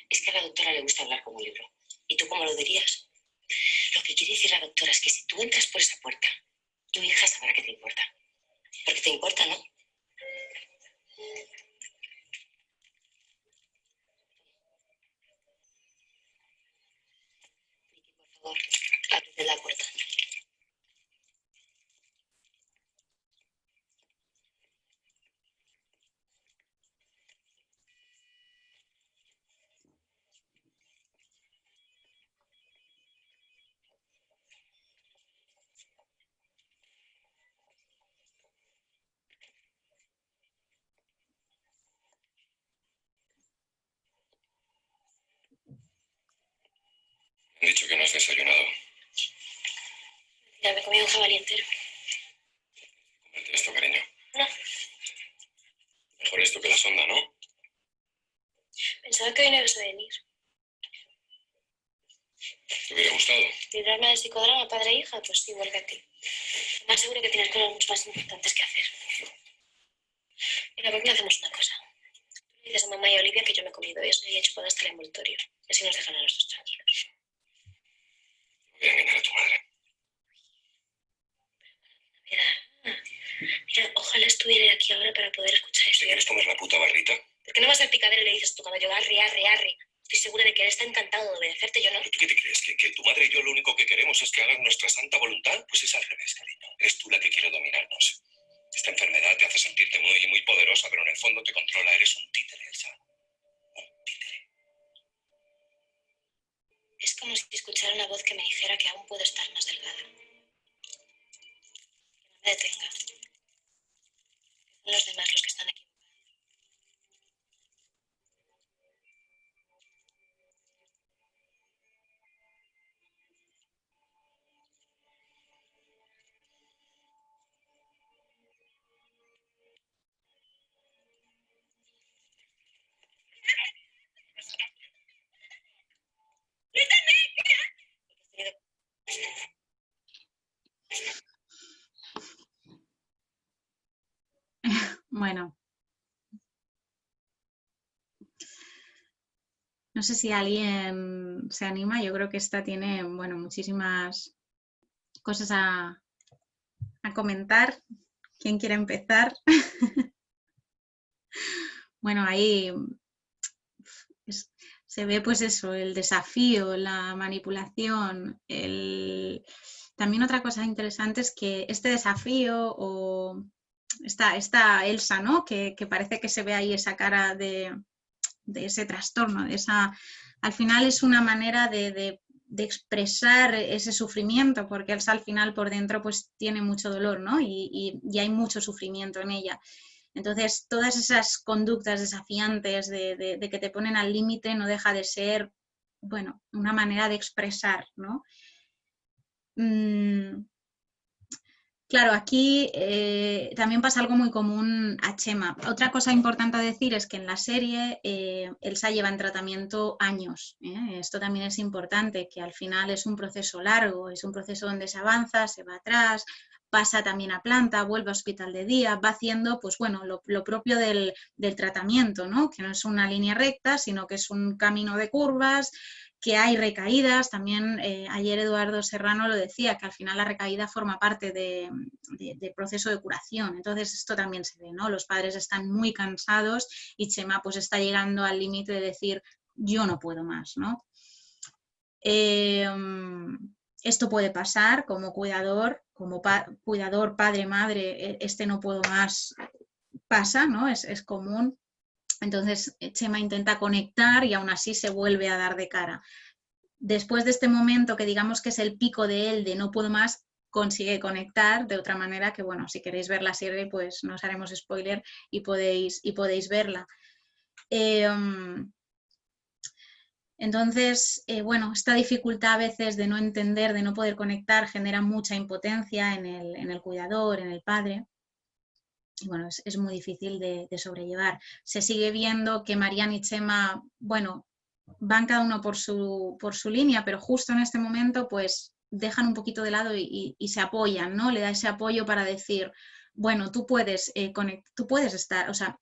Es que a la doctora le gusta hablar como un libro. ¿Y tú cómo lo dirías? Lo que quiere decir la doctora es que si tú entras por esa puerta, tu hija sabrá que te importa. Porque te importa, ¿no? Por favor, ábrete la puerta. Me han dicho que no has desayunado. Ya me he comido un jabalí entero. Cómete esto, cariño. No, Mejor esto que la sonda, ¿no? pensaba que hoy no ibas a venir. ¿Te hubiera gustado? ¿Librarme del psicodrama padre e hija? Pues igual que a ti. Más seguro que tienes cosas mucho más importantes que hacer. Mira, ¿por qué no hacemos una cosa? Tú le dices a mamá y a Olivia que yo me he comido eso y he chupado hasta el envoltorio. Y así nos dejan a los dos tranquilos. Voy a engañar a tu madre. Mira, ojalá estuviera aquí ahora para poder escuchar eso. ¿Te quieres comer la puta barrita? ¿Por qué no vas al picadero y le dices a tu caballo, arre, arre, arre? Estoy segura de que él está encantado de obedecerte, yo no. ¿Pero tú qué te crees? ¿Que tu madre y yo lo único que queremos es que hagas nuestra santa voluntad? Pues es al revés, cariño. Eres tú la que quiere dominarnos. Esta enfermedad te hace sentirte muy, muy poderosa, pero en el fondo te controla. Eres un títere, Elsa. Un títere. Es como si escuchara una voz que me dijera que aún puedo estar más delgada. Que no me detenga. Son los demás los que están equivocados. Bueno. No sé si alguien se anima, yo creo que esta tiene, bueno, muchísimas cosas a comentar. ¿Quién quiere empezar? Bueno, ahí se ve pues eso, el desafío, la manipulación. También otra cosa interesante es que este desafío o esta Elsa, ¿no? Que parece que se ve ahí esa cara de ese trastorno, al final es una manera de expresar ese sufrimiento, porque Elsa al final por dentro pues tiene mucho dolor, ¿no? Y hay mucho sufrimiento en ella. Entonces, todas esas conductas desafiantes de que te ponen al límite no deja de ser, bueno, una manera de expresar, ¿no? Claro, aquí también pasa algo muy común a Chema. Otra cosa importante a decir es que en la serie Elsa lleva en tratamiento años. Esto también es importante, que al final es un proceso largo, es un proceso donde se avanza, se va atrás, pasa también a planta, vuelve a hospital de día, va haciendo pues, bueno, lo propio del tratamiento, ¿no? Que no es una línea recta, sino que es un camino de curvas, que hay recaídas. También ayer Eduardo Serrano lo decía, que al final la recaída forma parte del proceso de curación. Entonces esto también se ve, ¿no? Los padres están muy cansados y Chema pues está llegando al límite de decir, yo no puedo más, ¿no? Esto puede pasar como cuidador, cuidador, padre, madre, este no puedo más, pasa, ¿no? Es común. Entonces Chema intenta conectar y aún así se vuelve a dar de cara. Después de este momento, que digamos que es el pico de él, de no puedo más, consigue conectar de otra manera que, bueno, si queréis ver la serie, pues no os haremos spoiler y podéis verla. Entonces, bueno, esta dificultad a veces de no entender, de no poder conectar, genera mucha impotencia en el cuidador, en el padre. Y bueno, es muy difícil de sobrellevar. Se sigue viendo que Marian y Chema, bueno, van cada uno por su línea, pero justo en este momento pues dejan un poquito de lado y se apoyan, ¿no? Le da ese apoyo para decir, bueno, tú puedes estar, o sea,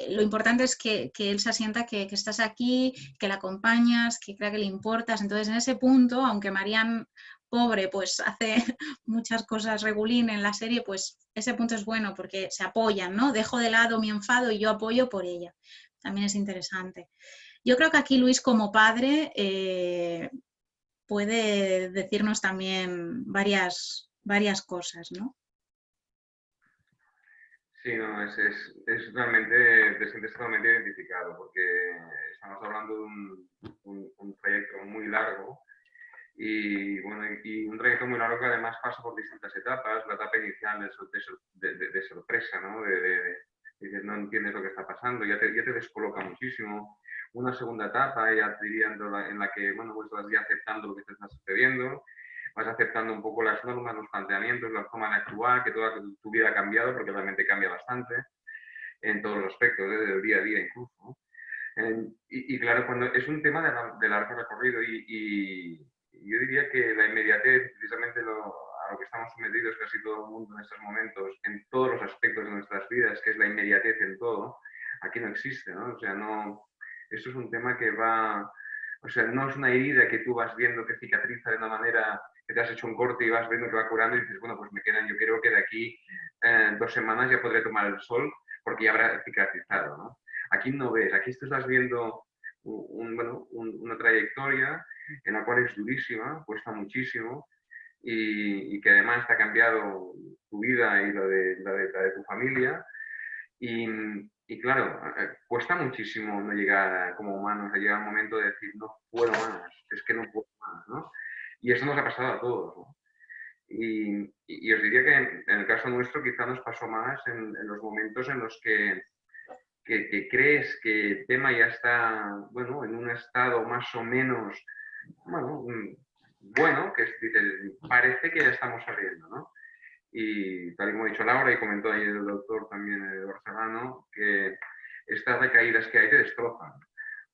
lo importante es que él se sienta que estás aquí, que la acompañas, que crea que le importas. Entonces, en ese punto, aunque Marian, pobre, pues hace muchas cosas regulín en la serie, pues ese punto es bueno porque se apoyan, ¿no? Dejo de lado mi enfado y yo apoyo por ella. También es interesante. Yo creo que aquí Luis, como padre, puede decirnos también varias cosas, ¿no? Sí, no, es realmente, te sientes totalmente identificado, porque estamos hablando de un trayecto muy largo y, bueno, y un trayecto muy largo que además pasa por distintas etapas. La etapa inicial de sorpresa, ¿no? Dices, no entiendes lo que está pasando, ya te descoloca muchísimo. Una segunda etapa, ya diría, en la que, bueno, pues vas ya aceptando lo que te está sucediendo, vas aceptando un poco las normas, los planteamientos, la forma de actuar, que toda tu vida ha cambiado, porque realmente cambia bastante en todos los aspectos, desde el día a día incluso, ¿no? Y claro, cuando es un tema de largo recorrido y yo diría que la inmediatez, precisamente a lo que estamos sometidos casi todo el mundo en estos momentos, en todos los aspectos de nuestras vidas, que es la inmediatez en todo, aquí no existe, ¿no? O sea, no, esto es un tema que va, o sea, no es una herida que tú vas viendo que cicatriza de una manera, que te has hecho un corte y vas viendo que va curando y dices, bueno, pues me quedan, yo creo que de aquí 2 semanas ya podré tomar el sol porque ya habrá cicatrizado, ¿no? Aquí no ves, aquí estás viendo una trayectoria en la cual es durísima, cuesta muchísimo y que además te ha cambiado tu vida y la de tu familia. Y claro, cuesta muchísimo no llegar como humanos a llegar al momento de decir no puedo más, es que no puedo más, ¿no? Y eso nos ha pasado a todos, ¿no? Y os diría que en el caso nuestro quizá nos pasó más en los momentos en los que crees que el tema ya está, bueno, en un estado más o menos, bueno, que parece que ya estamos saliendo, ¿no? Y tal y como ha dicho Laura y comentó ayer el doctor también, Eduardo Serrano, que estas recaídas que hay te destrozan.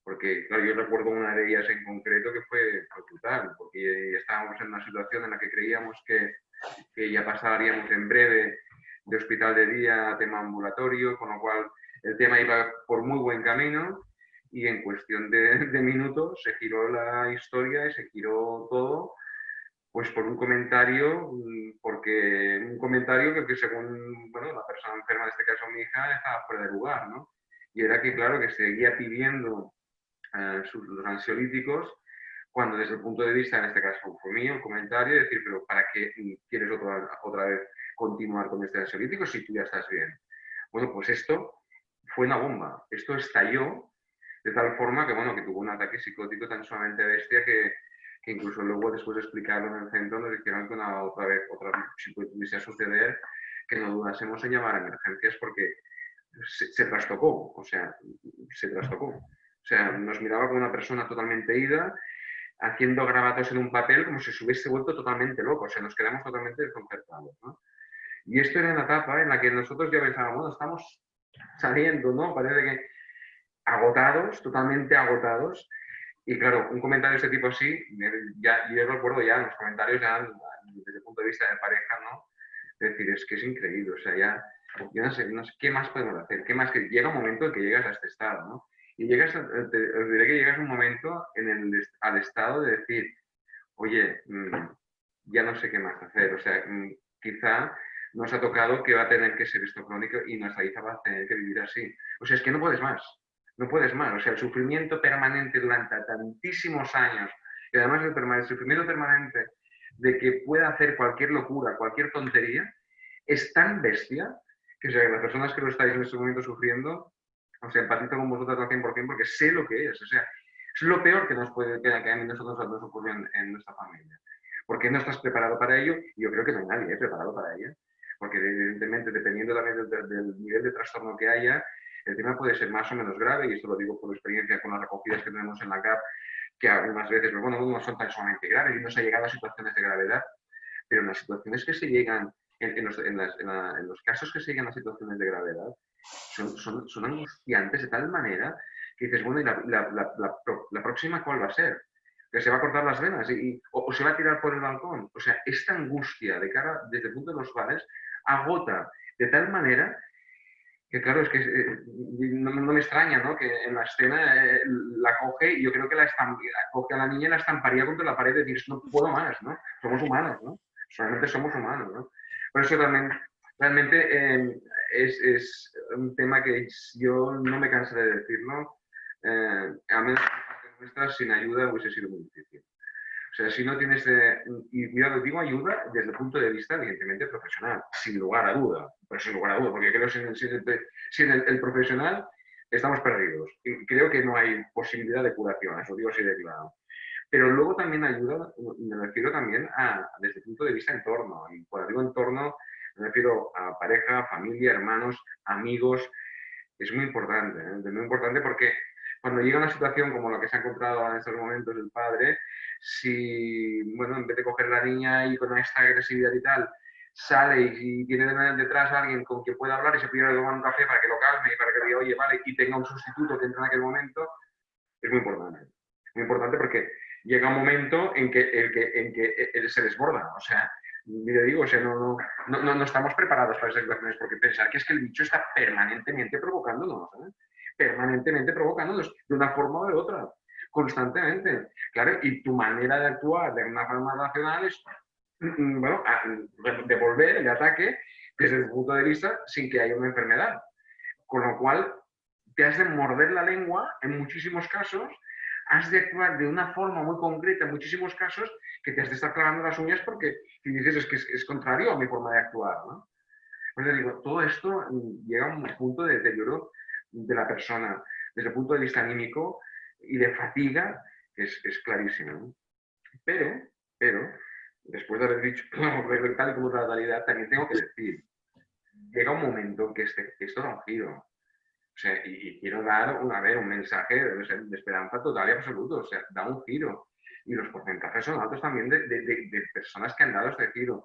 Porque, claro, yo recuerdo una de ellas en concreto que fue brutal, porque estábamos en una situación en la que creíamos que ya pasaríamos en breve de hospital de día a tema ambulatorio, con lo cual el tema iba por muy buen camino y en cuestión de minutos se giró la historia y se giró todo, pues por un comentario, que según, bueno, la persona enferma, en este caso mi hija, estaba fuera de lugar, ¿no? Y era que, claro, que seguía pidiendo los ansiolíticos, cuando desde el punto de vista, en este caso fue mío, el comentario, decir, pero ¿para qué quieres otra vez continuar con este ansiolítico si tú ya estás bien? Bueno, pues esto fue una bomba. Esto estalló de tal forma que, bueno, que tuvo un ataque psicótico tan sumamente bestia que incluso luego, después de explicarlo en el centro, nos dijeron que otra vez, si pudiese suceder, que no dudásemos en llamar a emergencias porque se trastocó, o sea, se trastocó. O sea, nos miraba como una persona totalmente ida, haciendo grabatos en un papel como si se hubiese vuelto totalmente loco, o sea, nos quedamos totalmente desconcertados, ¿no? Y esto era una etapa en la que nosotros ya pensábamos, bueno, estamos saliendo, ¿no? Parece que agotados, totalmente agotados, y claro, un comentario de este tipo así, yo recuerdo ya en los comentarios, ya desde el punto de vista de pareja, ¿no? Es decir, es que es increíble, o sea, yo no sé qué más podemos hacer, qué más, que llega un momento en que llegas a este estado, ¿no? Y llegas, os diré que llegas a un momento al estado de decir, oye, ya no sé qué más hacer, o sea, quizá nos ha tocado que va a tener que ser esto crónico y nuestra hija va a tener que vivir así. O sea, es que no puedes más, no puedes más, o sea, el sufrimiento permanente durante tantísimos años, y además el sufrimiento permanente de que pueda hacer cualquier locura, cualquier tontería, es tan bestia que, o sea, las personas que lo estáis en este momento sufriendo, o sea, empatizo con vosotros al 100% porque sé lo que es, o sea, es lo peor que nos puede quedar que a nosotros nos ocurrió en nuestra familia. Porque no estás preparado para ello, y yo creo que no hay nadie preparado para ello, porque evidentemente, dependiendo también del nivel de trastorno que haya, el tema puede ser más o menos grave, y esto lo digo por experiencia con las recogidas que tenemos en la CAP, que algunas veces, bueno, no son tan sumamente graves y no se ha llegado a situaciones de gravedad, pero en las situaciones que se llegan, en los casos que se llegan a situaciones de gravedad, son angustiantes de tal manera que dices, bueno, ¿y la próxima cuál va a ser? Que se va a cortar las venas o se va a tirar por el balcón. O sea, esta angustia de cara, desde el punto de los padres, agota de tal manera que, claro, es que no me extraña, ¿no? Que en la escena la coge y yo creo que coge a la niña y la estamparía contra la pared y decir, no puedo más, ¿no? Somos humanos, ¿no? Solamente somos humanos, ¿no? Por eso también, realmente es un tema que yo no me cansaré de decirlo, a menos que por parte nuestra, sin ayuda hubiese sido muy difícil. O sea, si no tienes, y cuidado, digo ayuda desde el punto de vista, evidentemente, profesional, sin lugar a duda, pero sin lugar a duda, porque creo que sin el profesional estamos perdidos. Y creo que no hay posibilidad de curación, eso digo así de claro. Pero luego también ayuda, me refiero también desde el punto de vista entorno. Y cuando digo entorno, me refiero a pareja, familia, hermanos, amigos. Es muy importante, ¿eh? Es muy importante porque cuando llega una situación como la que se ha encontrado en estos momentos el padre, si, bueno, en vez de coger a la niña y con esta agresividad y tal, sale y tiene detrás a alguien con quien pueda hablar y se pudiera tomar un café para que lo calme y para que diga, oye, vale, y tenga un sustituto que entre en aquel momento, es muy importante. Muy importante porque llega un momento en que él se desborda, o sea, yo digo, o sea, no estamos preparados para esas situaciones, porque pensar que es que el bicho está permanentemente provocándonos, ¿eh? Permanentemente provocándonos, de una forma o de otra, constantemente. Claro, y tu manera de actuar de una forma racional es, bueno, devolver el ataque desde el punto de vista sin que haya una enfermedad. Con lo cual, te has de morder la lengua en muchísimos casos, has de actuar de una forma muy concreta en muchísimos casos, que te has de estar clavando las uñas porque si dices es que es contrario a mi forma de actuar, ¿no? Pues le digo, todo esto llega a un punto de deterioro de la persona, desde el punto de vista anímico y de fatiga, que es clarísimo, ¿no? Pero, después de haber dicho tal y como la realidad, también tengo que decir, llega un momento en que esto da un giro. O sea, y quiero dar un mensaje de esperanza total y absoluto. O sea, da un giro. Y los porcentajes son altos también de personas que han dado este giro.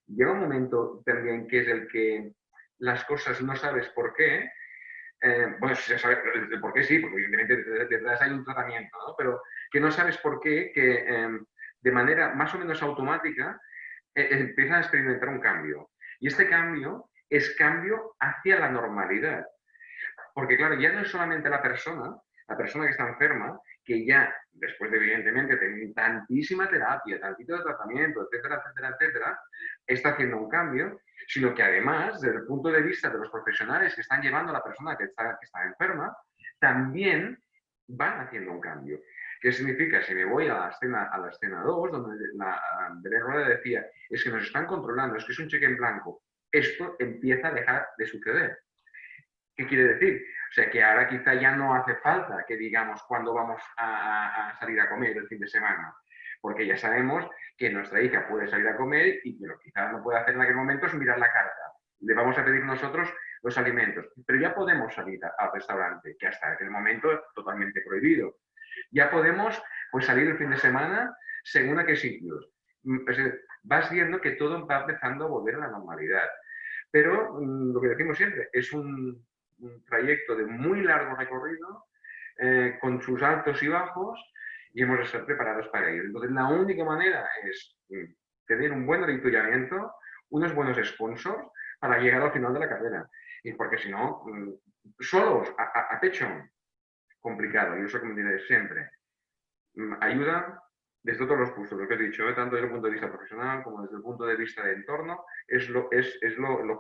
Llega un momento también que es el que las cosas no sabes por qué. Bueno, si se sabe el por qué sí, porque evidentemente detrás hay un tratamiento, ¿no? Pero que no sabes por qué, que de manera más o menos automática empiezan a experimentar un cambio. Y este cambio es cambio hacia la normalidad. Porque claro, ya no es solamente la persona que está enferma, que ya, después de evidentemente tener tantísima terapia, tantito de tratamiento, etcétera, etcétera, etcétera, está haciendo un cambio, sino que además, desde el punto de vista de los profesionales que están llevando a la persona que está enferma, también van haciendo un cambio. ¿Qué significa? Si me voy a la escena 2, donde Belén Rueda decía, es que nos están controlando, es que es un cheque en blanco, esto empieza a dejar de suceder. ¿Qué quiere decir? O sea, que ahora quizá ya no hace falta que digamos cuándo vamos a salir a comer el fin de semana, porque ya sabemos que nuestra hija puede salir a comer y que lo que quizás no puede hacer en aquel momento es mirar la carta. Le vamos a pedir nosotros los alimentos, pero ya podemos salir al restaurante, que hasta aquel momento es totalmente prohibido. Ya podemos pues, salir el fin de semana según a qué sitios. O sea, vas viendo que todo va empezando a volver a la normalidad. Pero lo que decimos siempre, es un trayecto de muy largo recorrido, con sus altos y bajos, y hemos de estar preparados para ello. Entonces, la única manera es tener un buen editoriamiento, unos buenos sponsors, para llegar al final de la carrera. Y porque si no, solos, a pecho, complicado. Y eso, como diré siempre, ayuda desde todos los puntos, lo que he dicho, tanto desde el punto de vista profesional como desde el punto de vista de entorno, es lo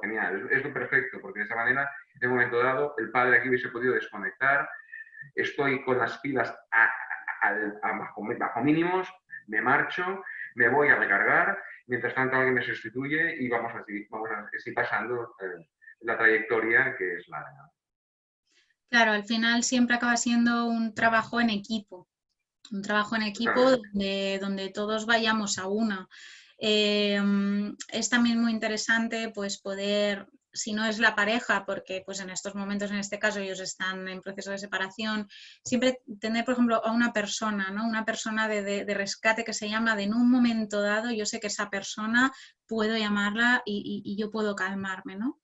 genial, es lo perfecto, porque de esa manera, en un momento dado, el padre aquí hubiese podido desconectar, estoy con las pilas bajo mínimos, me marcho, me voy a recargar, mientras tanto alguien me sustituye y vamos a seguir pasando la trayectoria que es larga. Claro, al final siempre acaba siendo un trabajo en equipo. Un trabajo en equipo donde todos vayamos a una. Es también muy interesante pues poder, si no es la pareja, porque pues en estos momentos, en este caso, ellos están en proceso de separación, siempre tener, por ejemplo, a una persona, ¿no? Una persona de rescate que se llama, de en un momento dado, yo sé que esa persona puedo llamarla y yo puedo calmarme, ¿no?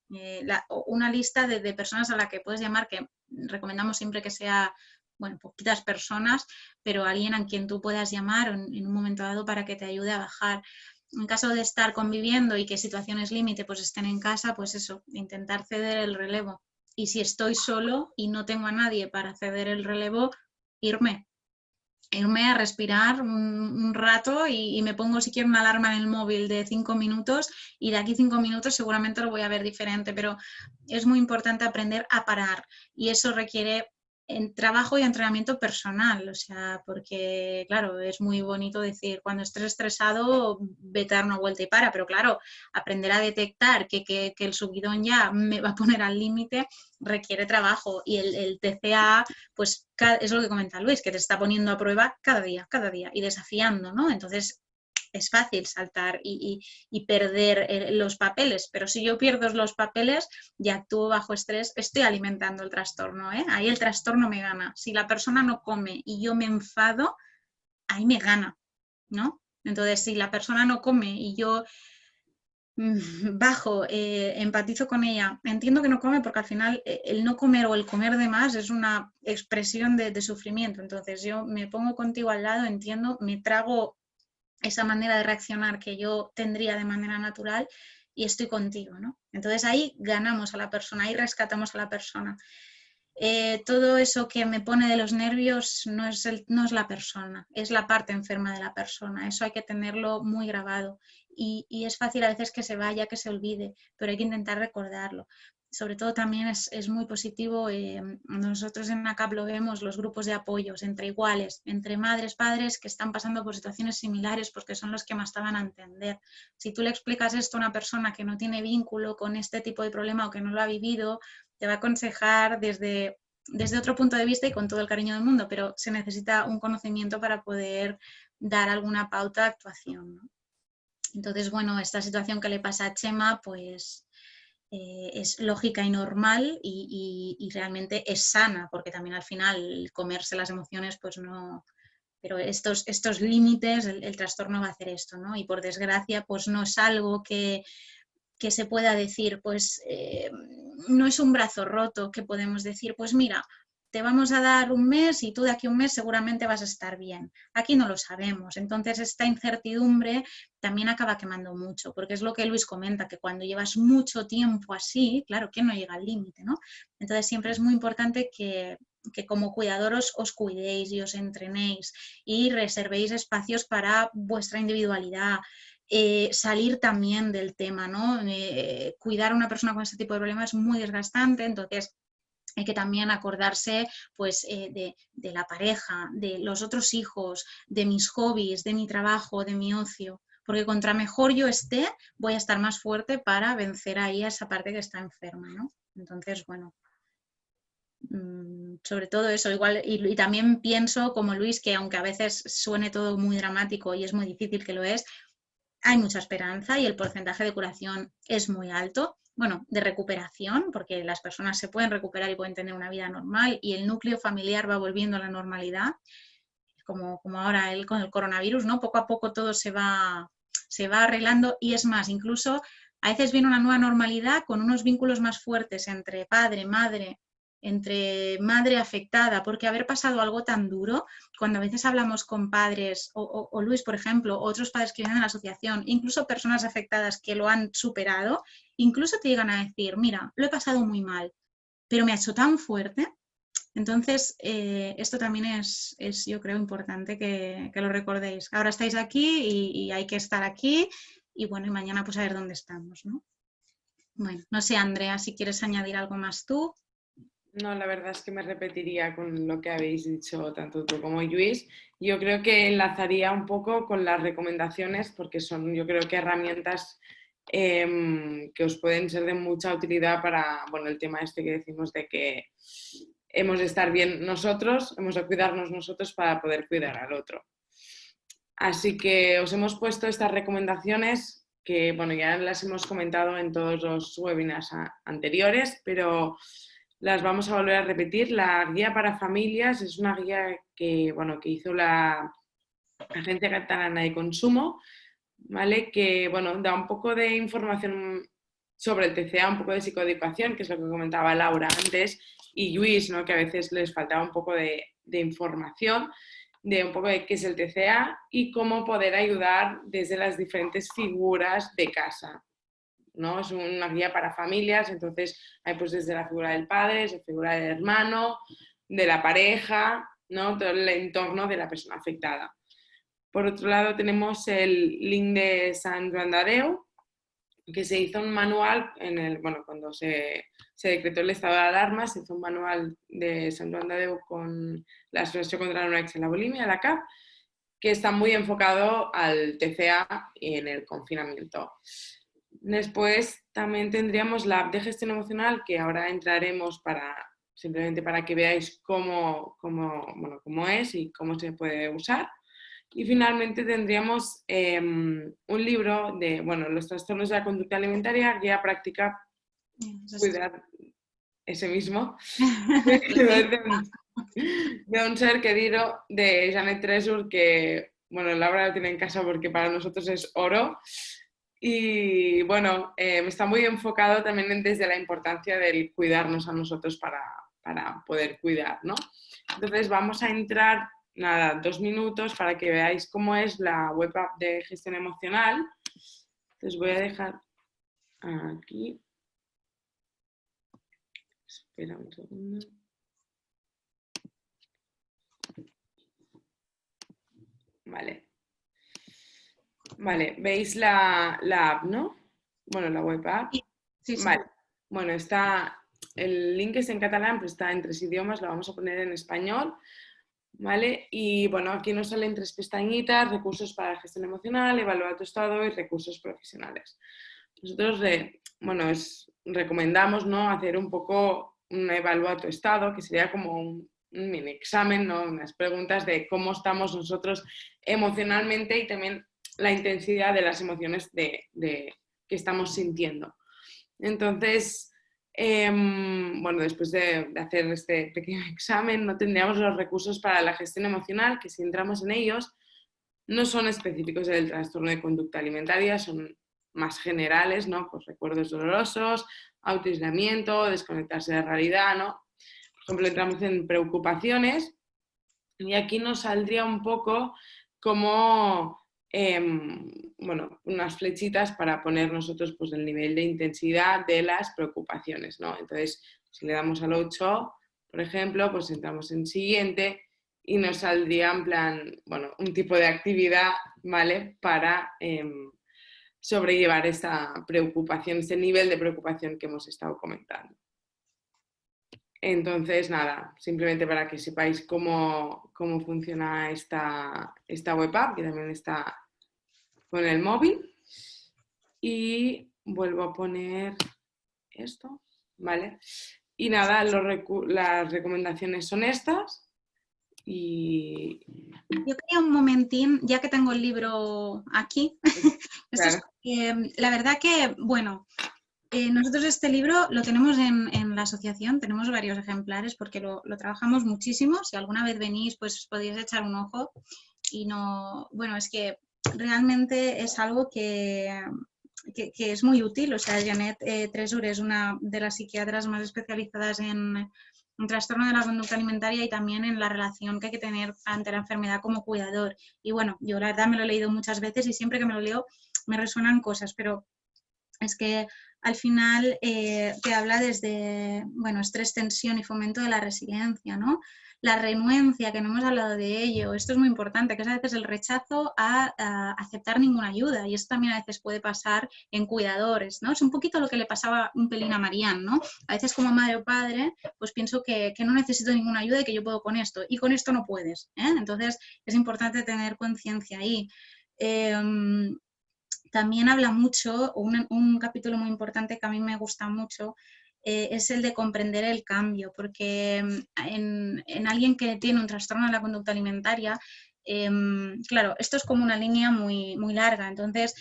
Una lista de personas a la que puedes llamar, que recomendamos siempre que sea, bueno, poquitas personas, pero alguien a quien tú puedas llamar en un momento dado para que te ayude a bajar. En caso de estar conviviendo y que situaciones límite pues estén en casa, pues eso, intentar ceder el relevo. Y si estoy solo y no tengo a nadie para ceder el relevo, irme a respirar un rato y me pongo si quiero una alarma en el móvil de 5 minutos y de aquí 5 minutos seguramente lo voy a ver diferente, pero es muy importante aprender a parar y eso requiere en trabajo y entrenamiento personal, o sea, porque claro, es muy bonito decir cuando estés estresado vete a dar una vuelta y para, pero claro, aprender a detectar que el subidón ya me va a poner al límite requiere trabajo y el TCA pues es lo que comenta Luis, que te está poniendo a prueba cada día y desafiando, ¿no? Entonces es fácil saltar y perder los papeles, pero si yo pierdo los papeles y actúo bajo estrés, estoy alimentando el trastorno, ¿eh? Ahí el trastorno me gana. Si la persona no come y yo me enfado, ahí me gana, ¿no? Entonces, si la persona no come y yo bajo, empatizo con ella, entiendo que no come porque al final el no comer o el comer de más es una expresión de sufrimiento, entonces yo me pongo contigo al lado, entiendo, me trago esa manera de reaccionar que yo tendría de manera natural y estoy contigo, ¿no? Entonces ahí ganamos a la persona, ahí rescatamos a la persona. Todo eso que me pone de los nervios no es la persona, es la parte enferma de la persona, eso hay que tenerlo muy grabado y es fácil a veces que se vaya, que se olvide, pero hay que intentar recordarlo. Sobre todo también es muy positivo, nosotros en ACAP lo vemos, los grupos de apoyos entre iguales, entre madres, padres que están pasando por situaciones similares porque son los que más te van a entender. Si tú le explicas esto a una persona que no tiene vínculo con este tipo de problema o que no lo ha vivido, te va a aconsejar desde otro punto de vista y con todo el cariño del mundo, pero se necesita un conocimiento para poder dar alguna pauta de actuación, ¿no? Entonces, bueno, esta situación que le pasa a Chema, pues es lógica y normal y realmente es sana, porque también al final comerse las emociones, pues no... Pero estos límites, el trastorno va a hacer esto, ¿no? Y por desgracia, pues no es algo que se pueda decir, pues no es un brazo roto que podemos decir, pues mira, te vamos a dar un mes y tú de aquí a un mes seguramente vas a estar bien. Aquí no lo sabemos, entonces esta incertidumbre también acaba quemando mucho, porque es lo que Luis comenta, que cuando llevas mucho tiempo así, claro, que no llega al límite, ¿no? Entonces siempre es muy importante que como cuidadores os cuidéis y os entrenéis y reservéis espacios para vuestra individualidad, salir también del tema, ¿no? Cuidar a una persona con este tipo de problemas es muy desgastante, entonces hay que también acordarse pues, de la pareja, de los otros hijos, de mis hobbies, de mi trabajo, de mi ocio, porque contra mejor yo esté, voy a estar más fuerte para vencer ahí a esa parte que está enferma, ¿no? Entonces, bueno, sobre todo eso, igual, y también pienso como Luis, que aunque a veces suene todo muy dramático y es muy difícil, que lo es, hay mucha esperanza y el porcentaje de curación es muy alto, bueno, de recuperación, porque las personas se pueden recuperar y pueden tener una vida normal y el núcleo familiar va volviendo a la normalidad, como ahora con el coronavirus, ¿no? Poco a poco todo se va arreglando y es más, incluso a veces viene una nueva normalidad con unos vínculos más fuertes entre padre, madre, entre madre afectada, porque haber pasado algo tan duro, cuando a veces hablamos con padres, o Luis, por ejemplo, otros padres que vienen a la asociación, incluso personas afectadas que lo han superado, incluso te llegan a decir, mira, lo he pasado muy mal, pero me ha hecho tan fuerte. Entonces, esto también es, yo creo, importante que lo recordéis. Ahora estáis aquí y hay que estar aquí y bueno, y mañana pues a ver dónde estamos, ¿no? Bueno, no sé, Andrea, si quieres añadir algo más tú. No, la verdad es que me repetiría con lo que habéis dicho tanto tú como Luis. Yo creo que enlazaría un poco con las recomendaciones porque son, yo creo que herramientas que os pueden ser de mucha utilidad para, bueno, el tema este que decimos de que hemos de estar bien nosotros, hemos de cuidarnos nosotros para poder cuidar al otro. Así que os hemos puesto estas recomendaciones que, bueno, ya las hemos comentado en todos los webinars anteriores, pero las vamos a volver a repetir. La guía para familias es una guía que, bueno, que hizo la Agencia Catalana de Consumo, ¿vale? Que, bueno, da un poco de información sobre el TCA, un poco de psicoeducación, que es lo que comentaba Laura antes, y Luis, ¿no? Que a veces les faltaba un poco de información, de un poco de qué es el TCA y cómo poder ayudar desde las diferentes figuras de casa, ¿no? Es una guía para familias, entonces hay pues desde la figura del padre, desde la figura del hermano, de la pareja, ¿no? Todo el entorno de la persona afectada. Por otro lado tenemos el link de Sant Joan de Déu, que se hizo un manual, cuando se decretó el estado de alarma, se hizo un manual de Sant Joan de Déu con la Asociación contra la Anorexia y la Bulimia, la CAP, que está muy enfocado al TCA y en el confinamiento. Después también tendríamos la app de gestión emocional, que ahora entraremos simplemente para que veáis cómo es y cómo se puede usar. Y finalmente tendríamos un libro de, los trastornos de la conducta alimentaria, guía práctica, cuidar ese mismo, de un ser querido de Janet Tresur, que, Laura lo tiene en casa porque para nosotros es oro. Y bueno, está muy enfocado también desde la importancia del cuidarnos a nosotros para poder cuidar, ¿no? Entonces vamos a entrar, 2 minutos para que veáis cómo es la web app de gestión emocional. Entonces voy a dejar aquí. Espera un segundo. Vale, veis la app, ¿no? Bueno, la web app. Sí. Vale. Bueno, el link es en catalán, pero está en 3 idiomas, lo vamos a poner en español. ¿Vale? Y bueno, aquí nos salen 3 pestañitas: recursos para la gestión emocional, evaluar tu estado y recursos profesionales. Nosotros recomendamos, ¿no?, hacer un poco un evaluar tu estado, que sería como un mini examen, ¿no?, unas preguntas de cómo estamos nosotros emocionalmente y también la intensidad de las emociones que estamos sintiendo. Entonces, después de hacer este pequeño examen, no tendríamos los recursos para la gestión emocional, que si entramos en ellos, no son específicos del trastorno de conducta alimentaria, son más generales, ¿no? Pues recuerdos dolorosos, autoaislamiento, desconectarse de la realidad, ¿no? Por ejemplo, entramos en preocupaciones y aquí nos saldría un poco como unas flechitas para poner nosotros pues el nivel de intensidad de las preocupaciones, ¿no? Entonces, si le damos al 8, por ejemplo, pues entramos en siguiente y nos saldría en plan, un tipo de actividad, ¿vale?, para sobrellevar esta preocupación, este nivel de preocupación que hemos estado comentando. Entonces, nada, simplemente para que sepáis cómo funciona esta web app, que también está con el móvil. Y vuelvo a poner esto, ¿vale? Y nada, las recomendaciones son estas. Y yo quería un momentín, ya que tengo el libro aquí, claro. La verdad que, bueno, nosotros este libro lo tenemos en la asociación, tenemos varios ejemplares porque lo trabajamos muchísimo. Si alguna vez venís, pues podéis echar un ojo. Y no, bueno, es que realmente es algo que es muy útil. O sea, Janet Tresur es una de las psiquiatras más especializadas en trastorno de la conducta alimentaria y también en la relación que hay que tener ante la enfermedad como cuidador. Y bueno, yo la verdad me lo he leído muchas veces y siempre que me lo leo me resuenan cosas, pero es que al final te habla desde, bueno, estrés, tensión y fomento de la resiliencia, ¿no? La renuencia, que no hemos hablado de ello, esto es muy importante, que es a veces el rechazo a aceptar ninguna ayuda, y esto también a veces puede pasar en cuidadores, ¿no? Es un poquito lo que le pasaba un pelín a Marianne, ¿no? A veces como madre o padre, pues pienso que no necesito ninguna ayuda y que yo puedo con esto, y con esto no puedes, ¿eh? Entonces es importante tener conciencia ahí. También habla mucho, un capítulo muy importante que a mí me gusta mucho, es el de comprender el cambio, porque en alguien que tiene un trastorno de la conducta alimentaria, claro, esto es como una línea muy, muy larga, entonces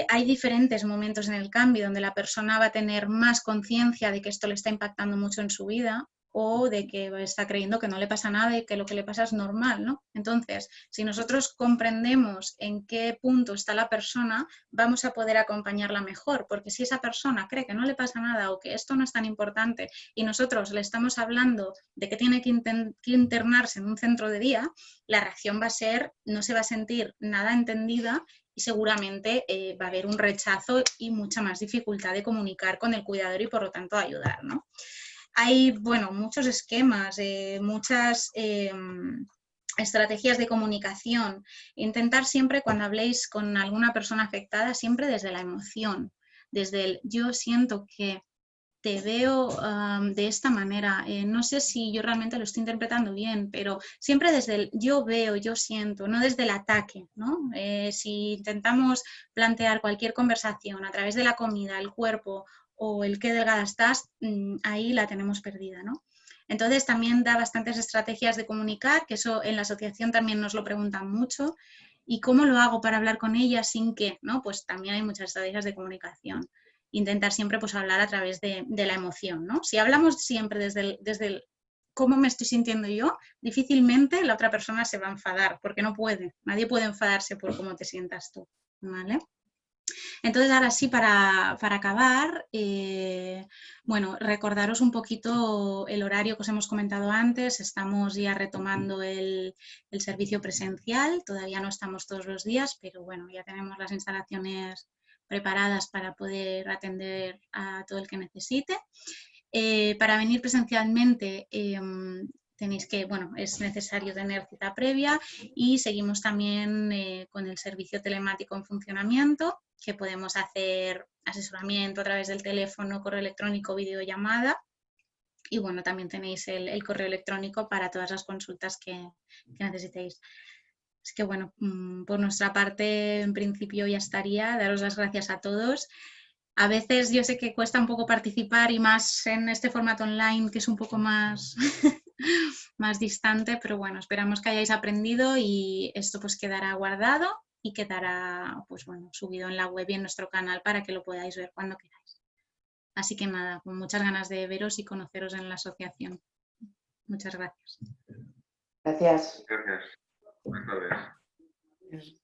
hay diferentes momentos en el cambio donde la persona va a tener más conciencia de que esto le está impactando mucho en su vida o de que está creyendo que no le pasa nada y que lo que le pasa es normal, ¿no? Entonces, si nosotros comprendemos en qué punto está la persona, vamos a poder acompañarla mejor, porque si esa persona cree que no le pasa nada o que esto no es tan importante y nosotros le estamos hablando de que tiene que internarse en un centro de día, la reacción va a ser, no se va a sentir nada entendida y seguramente va a haber un rechazo y mucha más dificultad de comunicar con el cuidador y por lo tanto ayudar, ¿no? Hay, bueno, muchos esquemas, muchas estrategias de comunicación. Intentar siempre, cuando habléis con alguna persona afectada, siempre desde la emoción, desde el yo siento que te veo de esta manera, no sé si yo realmente lo estoy interpretando bien, pero siempre desde el yo veo, yo siento, no desde el ataque, ¿no? Si intentamos plantear cualquier conversación a través de la comida, el cuerpo o el qué delgada estás, ahí la tenemos perdida, ¿no? Entonces también da bastantes estrategias de comunicar, que eso en la asociación también nos lo preguntan mucho. ¿Y cómo lo hago para hablar con ella sin que? ¿No? Pues también hay muchas estrategias de comunicación. Intentar siempre pues hablar a través de la emoción, ¿no? Si hablamos siempre desde el cómo me estoy sintiendo yo, difícilmente la otra persona se va a enfadar, porque no puede. Nadie puede enfadarse por cómo te sientas tú, ¿vale? Entonces, ahora sí, para acabar, bueno, recordaros un poquito el horario que os hemos comentado antes. Estamos ya retomando el servicio presencial, todavía no estamos todos los días, pero bueno, ya tenemos las instalaciones preparadas para poder atender a todo el que necesite. Para venir presencialmente tenéis que, bueno, es necesario tener cita previa y seguimos también con el servicio telemático en funcionamiento, que podemos hacer asesoramiento a través del teléfono, correo electrónico, videollamada. Y bueno, también tenéis el correo electrónico para todas las consultas que necesitéis. Es que bueno, por nuestra parte en principio ya estaría. Daros las gracias a todos. A veces yo sé que cuesta un poco participar y más en este formato online que es un poco más, más distante, pero bueno, esperamos que hayáis aprendido y esto pues quedará guardado y quedará pues bueno, subido en la web y en nuestro canal para que lo podáis ver cuando queráis. Así que nada, con muchas ganas de veros y conoceros en la asociación. Muchas gracias. Gracias. Gracias. Buenas tardes.